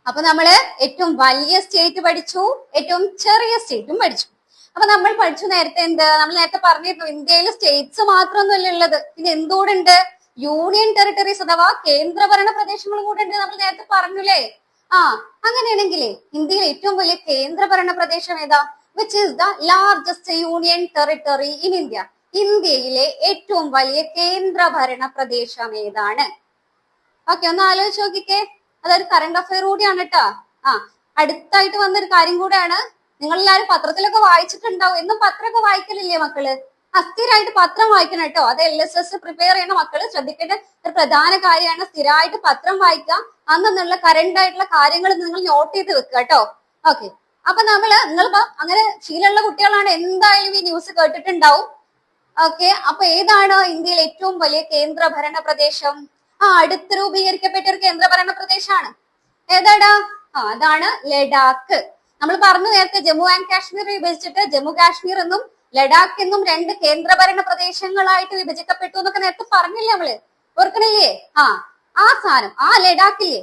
അപ്പൊ നമ്മള് ഏറ്റവും വലിയ സ്റ്റേറ്റ് പഠിച്ചു, ഏറ്റവും ചെറിയ സ്റ്റേറ്റും പഠിച്ചു. അപ്പൊ നമ്മൾ പഠിച്ചു നേരത്തെ നമ്മൾ നേരത്തെ പറഞ്ഞിരുന്നു ഇന്ത്യയിൽ സ്റ്റേറ്റ്സ് മാത്രമൊന്നുമല്ല ഉള്ളത്, പിന്നെ എന്തുകൂടെ ഉണ്ട്? യൂണിയൻ ടെറിട്ടറീസ് അഥവാ കേന്ദ്രഭരണ പ്രദേശങ്ങളും കൂടെ ഉണ്ട്. നമ്മൾ നേരത്തെ പറഞ്ഞില്ലേ? അങ്ങനെയാണെങ്കിലേ ഇന്ത്യയിൽ ഏറ്റവും വലിയ കേന്ദ്രഭരണ പ്രദേശം ഏതാ? Which is the largest union territory in India? ഇന്ത്യയിലെ ഏറ്റവും വലിയ കേന്ദ്രഭരണ പ്രദേശം ഏതാണ്? ഓക്കെ, ഒന്ന് ആലോചിച്ച് നോക്കിക്കേ. അതൊരു കറണ്ട് അഫയർ കൂടിയാണ് കേട്ടോ. അടുത്തായിട്ട് വന്നൊരു കാര്യം കൂടെയാണ്. നിങ്ങൾ എല്ലാവരും പത്രത്തിലൊക്കെ വായിച്ചിട്ടുണ്ടാവും. എന്നും പത്രമൊക്കെ വായിക്കലില്ലേ മക്കള്? സ്ഥിരമായിട്ട് പത്രം വായിക്കണം കേട്ടോ. അത് LSS പ്രിപ്പയർ ചെയ്യുന്ന മക്കള് ശ്രദ്ധിക്കേണ്ട ഒരു പ്രധാന കാര്യമാണ്. സ്ഥിരമായിട്ട് പത്രം വായിക്കുക. അന്നുള്ള കറണ്ട് ആയിട്ടുള്ള കാര്യങ്ങൾ നിങ്ങൾ നോട്ട് ചെയ്ത് വെക്കുക കേട്ടോ. ഓക്കെ, അപ്പൊ നിങ്ങളിപ്പോ അങ്ങനെ ശീലമുള്ള കുട്ടികളാണ്, എന്തായാലും ഈ ന്യൂസ് കേട്ടിട്ടുണ്ടാവും. ഓക്കെ, അപ്പൊ ഏതാണ് ഇന്ത്യയിൽ ഏറ്റവും വലിയ കേന്ദ്രഭരണ പ്രദേശം? അടുത്ത് രൂപീകരിക്കപ്പെട്ട ഒരു കേന്ദ്രഭരണ പ്രദേശമാണ്. ഏതാടാ? അതാണ് ലഡാക്ക്. നമ്മൾ പറഞ്ഞു നേരത്തെ ജമ്മു ആൻഡ് കാശ്മീർ വിഭജിച്ചിട്ട് ജമ്മു കാശ്മീർ എന്നും ലഡാക്ക് എന്നും 2 കേന്ദ്രഭരണ പ്രദേശങ്ങളായിട്ട് വിഭജിക്കപ്പെട്ടു എന്നൊക്കെ നേരത്തെ പറഞ്ഞില്ലേ നമ്മള്, ഓർക്കണില്ലേ? ആ സാധനം, ആ ലഡാക്കില്ലേ,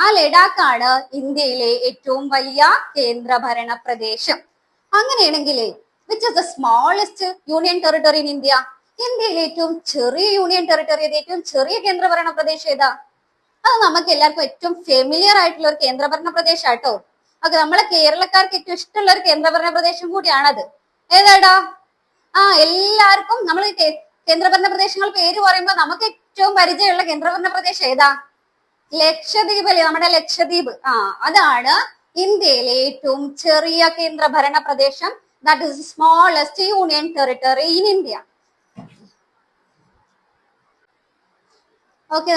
ആ ലഡാക്കാണ് ഇന്ത്യയിലെ ഏറ്റവും വലിയ കേന്ദ്രഭരണ പ്രദേശം. അങ്ങനെയാണെങ്കിലേ which is the smallest union territory in India? ഇന്ത്യയിലെ ഏറ്റവും ചെറിയ യൂണിയൻ ടെറിട്ടറി, ഏറ്റവും ചെറിയ കേന്ദ്രഭരണ പ്രദേശം ഏതാ? അത് നമുക്ക് എല്ലാവർക്കും ഏറ്റവും ഫെമിലിയർ ആയിട്ടുള്ള ഒരു കേന്ദ്രഭരണ പ്രദേശം കേട്ടോ. ഓക്കെ, നമ്മളെ കേരളക്കാർക്ക് ഏറ്റവും ഇഷ്ടമുള്ള ഒരു കേന്ദ്രഭരണ പ്രദേശം കൂടിയാണത്. ഏതാടാ? എല്ലാവർക്കും നമ്മൾ കേന്ദ്രഭരണ പ്രദേശങ്ങൾ പേര് പറയുമ്പോൾ നമുക്ക് ഏറ്റവും പരിചയമുള്ള കേന്ദ്രഭരണ പ്രദേശം ഏതാ? ലക്ഷദ്വീപ് അല്ലേ, നമ്മുടെ ലക്ഷദ്വീപ്. അതാണ് ഇന്ത്യയിലെ ഏറ്റവും ചെറിയ കേന്ദ്രഭരണ പ്രദേശം. That is smallest union territory in India. Okay,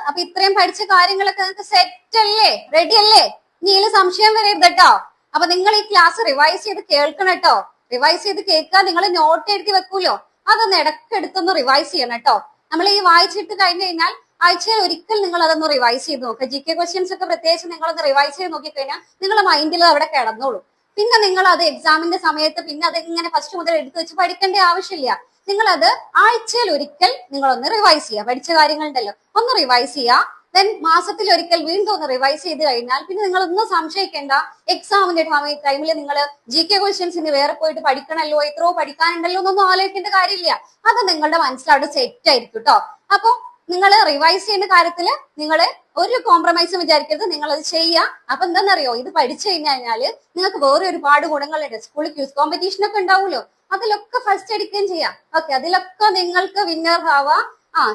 അപ്പൊ ഇത്രയും പഠിച്ച കാര്യങ്ങളൊക്കെ നിങ്ങൾക്ക് സെറ്റ് അല്ലേ, റെഡി അല്ലേ? ഇനി ഇതിൽ സംശയം വരരുത് കേട്ടോ. അപ്പൊ നിങ്ങൾ ഈ ക്ലാസ് റിവൈസ് ചെയ്ത് കേൾക്കണം കേട്ടോ. റിവൈസ് ചെയ്ത് കേൾക്കാൻ നിങ്ങൾ നോട്ട് എഴുതി വെക്കൂലോ, അതൊന്ന് ഇടയ്ക്കെടുത്തൊന്ന് റിവൈസ് ചെയ്യണം കേട്ടോ. നമ്മൾ ഈ വായിച്ചിട്ട് കഴിഞ്ഞു കഴിഞ്ഞാൽ ആഴ്ചയിൽ ഒരിക്കൽ നിങ്ങൾ അതൊന്ന് റിവൈസ് ചെയ്ത് നോക്കുക. GK ക്വസ്റ്റ്യൻസ് ഒക്കെ പ്രത്യേകിച്ച് നിങ്ങളൊന്ന് റിവൈസ് ചെയ്ത് നോക്കിക്കഴിഞ്ഞാൽ നിങ്ങളുടെ മൈൻഡിൽ അവിടെ കിടന്നോളൂ. പിന്നെ നിങ്ങൾ അത് എക്സാമിന്റെ സമയത്ത് പിന്നെ അതിങ്ങനെ ഫസ്റ്റ് മുതൽ എടുത്തു വെച്ച് പഠിക്കേണ്ട ആവശ്യമില്ല. നിങ്ങൾ അത് ആഴ്ചയിൽ ഒരിക്കൽ നിങ്ങളൊന്ന് റിവൈസ് ചെയ്യുക. പഠിച്ച കാര്യങ്ങളുണ്ടല്ലോ ഒന്ന് റിവൈസ് ചെയ്യുക. ദെൻ മാസത്തിൽ ഒരിക്കൽ വീണ്ടും ഒന്ന് റിവൈസ് ചെയ്ത് കഴിഞ്ഞാൽ പിന്നെ നിങ്ങൾ ഒന്നും സംശയിക്കേണ്ട. എക്സാമിന്റെ ടൈമിൽ നിങ്ങൾ GK ക്വസ്റ്റ്യൻസിന് വേറെ പോയിട്ട് പഠിക്കണല്ലോ, എത്രയോ പഠിക്കാനുണ്ടല്ലോ എന്നൊന്നും ആലോചിക്കേണ്ട കാര്യമില്ല. അത് നിങ്ങളുടെ മനസ്സിലവിടെ സെറ്റ് ആയിരിക്കും കേട്ടോ. അപ്പൊ നിങ്ങൾ റിവൈസ് ചെയ്യുന്ന കാര്യത്തില് നിങ്ങൾ ഒരു കോംപ്രമൈസും വിചാരിക്കരുത്, നിങ്ങൾ അത് ചെയ്യുക. അപ്പൊ എന്താണെന്നറിയോ, ഇത് പഠിച്ചു കഴിഞ്ഞാല് നിങ്ങൾക്ക് വേറെ ഒരുപാട് ഗുണങ്ങളുണ്ട്. സ്കൂളിൽ ക്യൂസ് കോമ്പറ്റീഷൻ ഒക്കെ ഉണ്ടാവുമല്ലോ, അതിലൊക്കെ ഫസ്റ്റ് അടിക്കുകയും ചെയ്യാം. ഓക്കെ, അതിലൊക്കെ നിങ്ങൾക്ക് വിന്നർ ആവാം.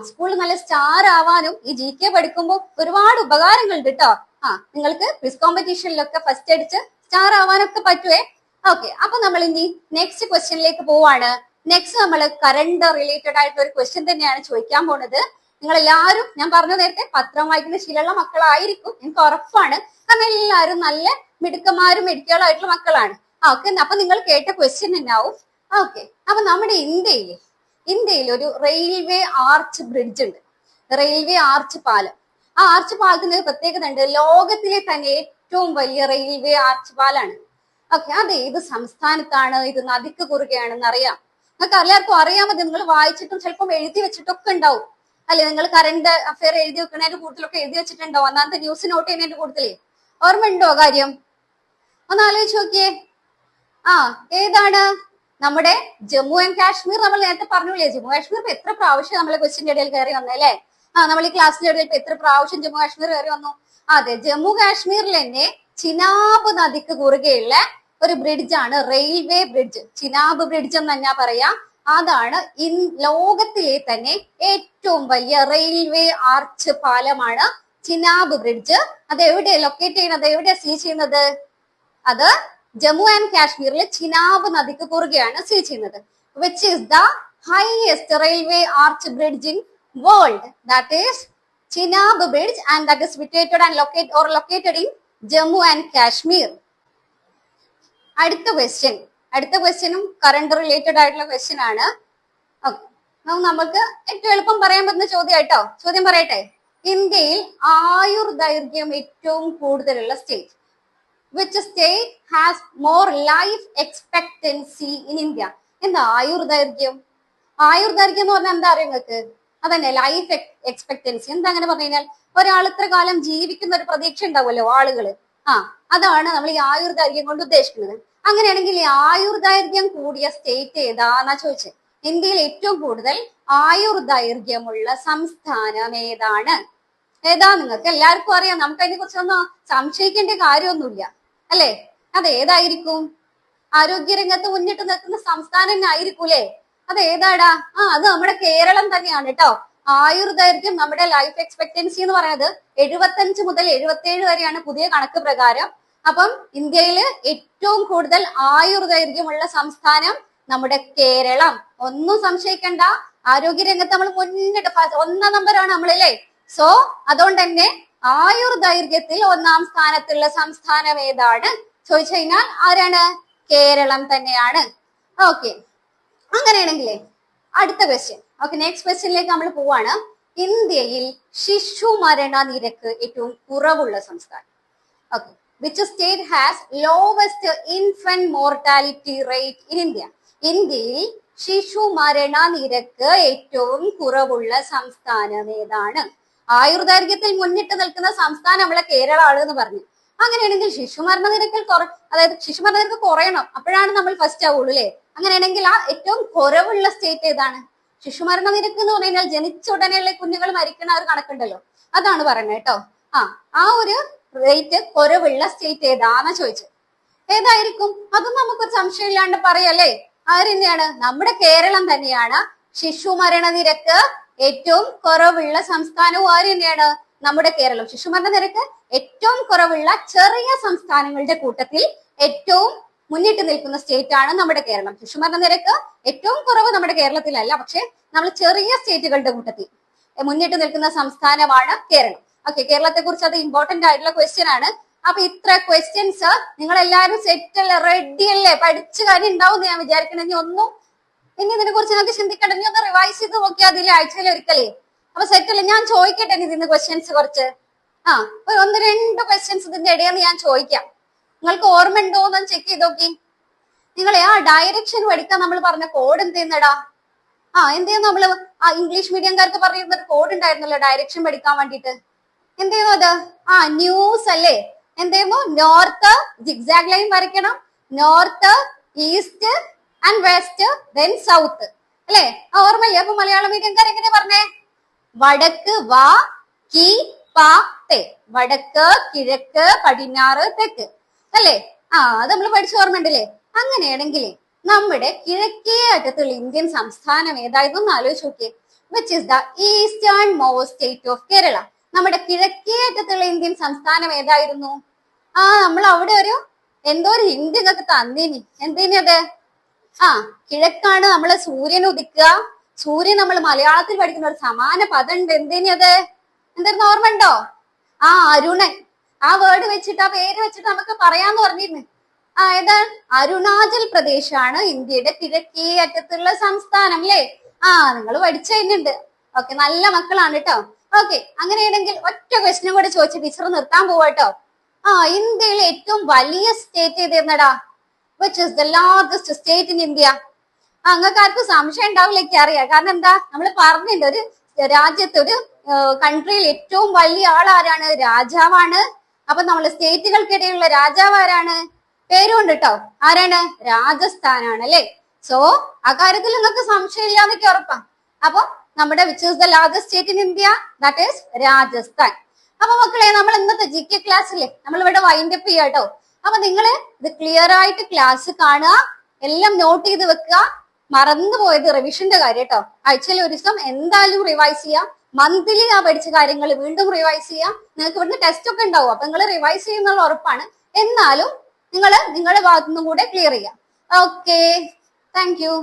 സ്കൂളിൽ നല്ല സ്റ്റാർ ആവാനും ഈ GK പഠിക്കുമ്പോൾ ഒരുപാട് ഉപകാരങ്ങളുണ്ട് കേട്ടോ. നിങ്ങൾക്ക് ക്വിസ് കോമ്പറ്റീഷനിലൊക്കെ ഫസ്റ്റ് അടിച്ച് സ്റ്റാർ ആവാനൊക്കെ പറ്റുവേ. ഓക്കെ, അപ്പൊ നമ്മൾ ഇനി നെക്സ്റ്റ് ക്വസ്റ്റ്യനിലേക്ക് പോവാണ്. നെക്സ്റ്റ് നമ്മൾ കറണ്ട് റിലേറ്റഡ് ആയിട്ടുള്ള ഒരു ക്വസ്റ്റ്യൻ തന്നെയാണ് ചോദിക്കാൻ പോണത്. നിങ്ങൾ എല്ലാവരും ഞാൻ പറഞ്ഞു നേരത്തെ പത്രം വായിക്കുന്ന ശീലമുള്ള മക്കളായിരിക്കും, എനിക്ക് ഉറപ്പാണ്. കാരണം എല്ലാവരും നല്ല മിടുക്കന്മാരും മിടുക്കികളായിട്ടുള്ള മക്കളാണ്. ഓക്കെ, അപ്പൊ നിങ്ങൾ കേട്ട ക്വസ്റ്റ്യൻ തന്നെയാവും. ഓക്കെ, അപ്പൊ നമ്മുടെ ഇന്ത്യയിൽ ഒരു റെയിൽവേ ആർച്ച് ബ്രിഡ്ജ് ഉണ്ട്, റെയിൽവേ ആർച്ച് പാലം. ആ ആർച്ച് പാലത്തിന് പ്രത്യേകത ഉണ്ട്, ലോകത്തിലെ തന്നെ ഏറ്റവും വലിയ റെയിൽവേ ആർച്ച് പാലാണ്. ഓക്കെ, അത് ഏത് സംസ്ഥാനത്താണ്? ഇത് നദിക്ക് കുറുകെയാണെന്ന് അറിയാം. നിങ്ങൾക്ക് എല്ലാവർക്കും അറിയാമത്, നിങ്ങൾ വായിച്ചിട്ടും ചിലപ്പം എഴുതി വെച്ചിട്ടൊക്കെ ഉണ്ടാവും അല്ലെ. നിങ്ങൾ കറണ്ട് അഫയർ എഴുതി വെക്കുന്നതിന്റെ കൂടുതലൊക്കെ എഴുതി വെച്ചിട്ടുണ്ടോ? അന്നത്തെ ന്യൂസ് നോട്ട് ചെയ്യുന്നതിന്റെ കൂടുതലേ ഓർമ്മയുണ്ടോ കാര്യം? ഒന്ന് ആലോചിച്ച് നോക്കിയേ. ഏതാണ്? നമ്മുടെ ജമ്മു ആൻഡ് കാശ്മീർ. നമ്മൾ നേരത്തെ പറഞ്ഞില്ലേ, ജമ്മു കാശ്മീർ ഇപ്പൊ എത്ര പ്രാവശ്യം നമ്മളെ ക്വസ്റ്റിന്റെ ഇടയിൽ കയറി വന്നല്ലേ? നമ്മൾ ഈ ക്ലാസ്സിന്റെ ഇടയിൽ ഇപ്പൊ എത്ര പ്രാവശ്യം ജമ്മു കാശ്മീർ കയറി വന്നു? അതെ, ജമ്മു കാശ്മീരിൽ തന്നെ ചിനാബ് നദിക്ക് കുറുകെയുള്ള ഒരു ബ്രിഡ്ജാണ് റെയിൽവേ ബ്രിഡ്ജ്. ചിനാബ് ബ്രിഡ്ജ് എന്ന് തന്നെ പറയാം. അതാണ് ലോകത്തിലെ തന്നെ ഏറ്റവും വലിയ റെയിൽവേ ആർച്ച് പാലമാണ് ചിനാബ് ബ്രിഡ്ജ്. അത് എവിടെയാണ് ലൊക്കേറ്റ് ചെയ്യുന്നത്? എവിടെയാണ് സ്ഥിതി ചെയ്യുന്നത്? അത് ജമ്മു ആൻഡ് കാശ്മീരിലെ ചിനാബ് നദിക്ക് കുറുകെയാണ് സ്ഥിതി ചെയ്യുന്നത്. Which is the highest railway arch bridge in world? That is Chenab bridge and that is situated and located in Jammu and Kashmir. അടുത്ത ക്വസ്റ്റ്യനും കറണ്ട് റിലേറ്റഡ് ആയിട്ടുള്ള ക്വസ്റ്റ്യൻ ആണ്. നമുക്ക് ഏറ്റവും എളുപ്പം പറയാൻ പറ്റുന്ന ചോദ്യം കേട്ടോ. ചോദ്യം പറയട്ടെ, ഇന്ത്യയിൽ ആയുർദൈർഘ്യം ഏറ്റവും കൂടുതലുള്ള state? Which state has more life expectancy in India? എന്താ ആയുർദൈർഘ്യം? ആയുർദൈർഘ്യം എന്ന് പറഞ്ഞാൽ എന്താ അറിയാം നിങ്ങൾക്ക്? അതന്നെ ലൈഫ് എക്സ്പെക്ടൻസി. എന്താ അങ്ങനെ പറഞ്ഞു കഴിഞ്ഞാൽ ഒരാൾ ഇത്ര കാലം ജീവിക്കുന്ന ഒരു പ്രതീക്ഷ ഉണ്ടാവുമല്ലോ ആളുകള്. അതാണ് നമ്മൾ ഈ ആയുർദൈർഘ്യം കൊണ്ട് ഉദ്ദേശിക്കുന്നത്. അങ്ങനെയാണെങ്കിൽ ഈ ആയുർദൈർഘ്യം കൂടിയ സ്റ്റേറ്റ് ഏതാന്നാ ചോദിച്ചത്. ഇന്ത്യയിൽ ഏറ്റവും കൂടുതൽ ആയുർദൈർഘ്യമുള്ള സംസ്ഥാനം ഏതാണ്? ഏതാ? നിങ്ങൾക്ക് എല്ലാവർക്കും അറിയാം, നമുക്ക് അതിനെ കുറിച്ചൊന്നും സംശയിക്കേണ്ട കാര്യമൊന്നുമില്ല അല്ലെ? അത് ഏതായിരിക്കും? ആരോഗ്യരംഗത്ത് മുന്നിട്ട് നിൽക്കുന്ന സംസ്ഥാനം തന്നെ ആയിരിക്കൂലേ? അത് ഏതാടാ? അത് നമ്മുടെ കേരളം തന്നെയാണ് കേട്ടോ. ആയുർദൈർഘ്യം, നമ്മുടെ ലൈഫ് എക്സ്പെക്ടൻസി എന്ന് പറയുന്നത് 75 മുതൽ 77 വരെയാണ് പുതിയ കണക്ക് പ്രകാരം. അപ്പം ഇന്ത്യയിൽ ഏറ്റവും കൂടുതൽ ആയുർദൈർഘ്യമുള്ള സംസ്ഥാനം നമ്മുടെ കേരളം. ഒന്നും സംശയിക്കണ്ട, ആരോഗ്യരംഗത്ത് നമ്മൾ മുന്നിട്ട് 1 നമ്പറാണ് നമ്മളല്ലേ. സോ അതുകൊണ്ട് തന്നെ ആയുർദൈർഘ്യത്തിൽ 1ാം സ്ഥാനത്തുള്ള സംസ്ഥാനം ഏതാണ് ചോദിച്ചു കഴിഞ്ഞാൽ ആരാണ്? കേരളം തന്നെയാണ്. ഓക്കെ, അങ്ങനെയാണെങ്കിലേ അടുത്ത ക്വസ്റ്റ്യൻ. ഓക്കെ, നെക്സ്റ്റ് ക്വസ്റ്റ്യനിലേക്ക് നമ്മൾ പോവാണ്. ഇന്ത്യയിൽ ശിശു മരണ നിരക്ക് ഏറ്റവും കുറവുള്ള സംസ്ഥാനം. Okay, which state has lowest infant mortality rate in India? ഇന്ത്യയിൽ ശിശു മരണ നിരക്ക് ഏറ്റവും കുറവുള്ള സംസ്ഥാനം ഏതാണ്? ആയുർദൈർഘ്യത്തിൽ മുന്നിട്ട് നിൽക്കുന്ന സംസ്ഥാനം നമ്മളെ കേരളമാണ് എന്ന് പറഞ്ഞു. അങ്ങനെയാണെങ്കിൽ ശിശുമരണ നിരക്കിൽ അതായത് ശിശുമരണ നിരക്ക് കുറയണം, അപ്പോഴാണ് നമ്മൾ ഫസ്റ്റ് ആവുള്ളൂ അല്ലെ. അങ്ങനെയാണെങ്കിൽ ആ ഏറ്റവും കുറവുള്ള സ്റ്റേറ്റ് ഏതാണ്? ശിശുമരണ നിരക്ക് എന്ന് പറഞ്ഞു കഴിഞ്ഞാൽ ജനിച്ച ഉടനെയുള്ള കുഞ്ഞുങ്ങൾ മരിക്കണ ഒരു കണക്കുണ്ടല്ലോ, അതാണ് പറയുന്നത് കേട്ടോ. ആ ഒരു റേറ്റ് കുറവുള്ള സ്റ്റേറ്റ് ഏതാന്ന് ചോദിച്ചു. ഏതായിരിക്കും? അതും നമുക്കൊരു സംശയം ഇല്ലാണ്ട് പറയല്ലേ. ആരെന്നെയാണ്? നമ്മുടെ കേരളം തന്നെയാണ്. ശിശുമരണ നിരക്ക് ഏറ്റവും കുറവുള്ള സംസ്ഥാനവും ആര് തന്നെയാണ്? നമ്മുടെ കേരളം. ശിശുമരണ നിരക്ക് ഏറ്റവും കുറവുള്ള ചെറിയ സംസ്ഥാനങ്ങളുടെ കൂട്ടത്തിൽ ഏറ്റവും മുന്നിട്ട് നിൽക്കുന്ന സ്റ്റേറ്റ് ആണ് നമ്മുടെ കേരളം. ശിശുമരണ നിരക്ക് ഏറ്റവും കുറവ് നമ്മുടെ കേരളത്തിലല്ല, പക്ഷെ നമ്മൾ ചെറിയ സ്റ്റേറ്റുകളുടെ കൂട്ടത്തിൽ മുന്നിട്ട് നിൽക്കുന്ന സംസ്ഥാനമാണ് കേരളം. ഓക്കെ, കേരളത്തെ കുറിച്ച് അത് ഇമ്പോർട്ടന്റ് ആയിട്ടുള്ള ക്വസ്റ്റ്യൻ ആണ്. അപ്പൊ ഇത്ര ക്വസ്റ്റ്യൻസ് നിങ്ങൾ എല്ലാവരും സെറ്റ് അല്ലേ, റെഡി അല്ലേ? പഠിച്ചു കാര്യം ഉണ്ടാവും ഞാൻ വിചാരിക്കണം. ഇനി ഇതിനെ കുറിച്ച് നിങ്ങൾക്ക് ചിന്തിക്കണ്ട, ഇനി ഒന്ന് റിവൈസ് ചെയ്ത് നോക്കിയാൽ അതിൽ ആഴ്ചയിൽ ഒരിക്കലേ. അപ്പൊ സെറ്റ് അല്ലേ? ഞാൻ ചോദിക്കട്ടെ ഇതിന് ക്വസ്റ്റ്യൻസ് കുറച്ച്. ഒരു 1-2 ക്വസ്റ്റ്യൻസ് ഇതിന്റെ ഇടയിൽ ഞാൻ ചോദിക്കാം. നിങ്ങൾക്ക് ഓർമ്മ ഉണ്ടോ എന്ന് ചെക്ക് ചെയ്ത് നോക്കി. നിങ്ങളെ ഡയറക്ഷൻ പഠിക്കാൻ നമ്മൾ പറഞ്ഞ കോഡ് എന്ത് ചെയ്യുന്നടാ? എന്ത് ചെയ്യുന്നു നമ്മള്? ഇംഗ്ലീഷ് മീഡിയംകാർക്ക് പറഞ്ഞിരുന്ന കോഡ് ഉണ്ടായിരുന്നല്ലോ ഡയറക്ഷൻ പഠിക്കാൻ വേണ്ടിട്ട്. എന്ത് ചെയ്യുന്നു അത്? ന്യൂസ് അല്ലേ? എന്ത് ചെയ്യുന്നു? നോർത്ത് ജിഗ്സാഗ് ലൈൻ വരയ്ക്കണം, north, east and west, then south അല്ലെ? ഓർമ്മയില്ലേ? അപ്പൊ മലയാളം മീഡിയംകാർ എങ്ങനെ പറഞ്ഞേ? വടക്ക് വാ കി പാ തേ, വടക്ക്, കിഴക്ക്, പടിഞ്ഞാറ്, തെക്ക് അല്ലേ? അത് നമ്മൾ പഠിച്ച ഓർമ്മ ഉണ്ടല്ലേ? അങ്ങനെയാണെങ്കിലേ നമ്മുടെ കിഴക്കേ അറ്റത്തുള്ള ഇന്ത്യൻ സംസ്ഥാനം ഏതായിരുന്നു എന്ന് ആലോചിച്ച് നോക്കിയേ. Which is the eastern most state of Kerala? നമ്മുടെ കിഴക്കേ അറ്റത്തുള്ള ഇന്ത്യൻ സംസ്ഥാനം ഏതായിരുന്നു? നമ്മൾ അവിടെ എന്തോ ഒരു ഹിന്റ് നിങ്ങൾക്ക് തന്നീനി. എന്തേനി അത്? കിഴക്കാണ് നമ്മള് സൂര്യൻ ഉദിക്കുക. സൂര്യൻ നമ്മൾ മലയാളത്തിൽ പഠിക്കുന്ന ഒരു സമാന പദം ഉണ്ട്. എന്തേനി അത്? എന്തായിരുന്നു? ഓർമ്മ ഉണ്ടോ? അരുണൻ. ആ വേർഡ് വെച്ചിട്ട്, ആ പേര് വെച്ചിട്ട് നമുക്ക് പറയാന്ന് പറഞ്ഞിരുന്നു. ഏതാ? അരുണാചൽ പ്രദേശ് ആണ് ഇന്ത്യയുടെ കിഴക്കേ അറ്റത്തുള്ള സംസ്ഥാനം അല്ലേ? നിങ്ങൾ പഠിച്ചു കഴിഞ്ഞിട്ടുണ്ട്. ഓക്കെ, നല്ല മക്കളാണ് കേട്ടോ. ഓക്കെ, അങ്ങനെയാണെങ്കിൽ ഒറ്റ ക്വസ്റ്റ്യൻ കൂടെ ചോദിച്ച് ടീച്ചർ നിർത്താൻ പോവാട്ടോ. ഇന്ത്യയിലെ ഏറ്റവും വലിയ സ്റ്റേറ്റ് ഏതെന്നടാ? Which is the largest state in India? നിങ്ങൾക്ക് ആർക്കും സംശയം ഉണ്ടാവില്ല, എനിക്ക് അറിയാം. കാരണം എന്താ? നമ്മൾ പറഞ്ഞിട്ടുണ്ട്, ഒരു രാജ്യത്ത്, ഒരു കൺട്രിയിൽ ഏറ്റവും വലിയ ആൾ ആരാണ്? രാജാവാണ്. അപ്പൊ നമ്മള് സ്റ്റേറ്റുകൾക്കിടയിലുള്ള രാജാവ് ആരാണ്? പേരുണ്ട് കേട്ടോ. ആരാണ്? രാജസ്ഥാനാണ് അല്ലെ? സോ ആ കാര്യത്തിൽ നിങ്ങൾക്ക് സംശയം ഇല്ലാന്നൊക്കെ ഉറപ്പാ. അപ്പൊ നമ്മുടെ which is the largest state in India? That is Rajasthan. അപ്പൊ മക്കളെ, നമ്മൾ ഇന്നത്തെ GK ക്ലാസ്സിലെ നമ്മൾ ഇവിടെ വൈൻഡ് അപ്പ് ചെയ്യാട്ടോ. അപ്പൊ നിങ്ങള് ഇത് ക്ലിയർ ആയിട്ട് ക്ലാസ് കാണുക, എല്ലാം നോട്ട് ചെയ്ത് വെക്കുക. മറന്നുപോയത് റിവിഷന്റെ കാര്യം കേട്ടോ. ആഴ്ചയിൽ ഒരു ദിവസം എന്തായാലും റിവൈസ് ചെയ്യാം. മന്ത്ലി പഠിച്ച കാര്യങ്ങൾ വീണ്ടും റിവൈസ് ചെയ്യാം. നിങ്ങൾക്ക് ഇവിടുന്ന് ടെസ്റ്റ് ഒക്കെ ഉണ്ടാവും, അപ്പൊ നിങ്ങൾ റിവൈസ് ചെയ്യുന്നുള്ള ഉറപ്പാണ്. എന്നാലും നിങ്ങളുടെ ഭാഗത്തുനിന്നും കൂടെ ക്ലിയർ ചെയ്യാം. Okay, thank you.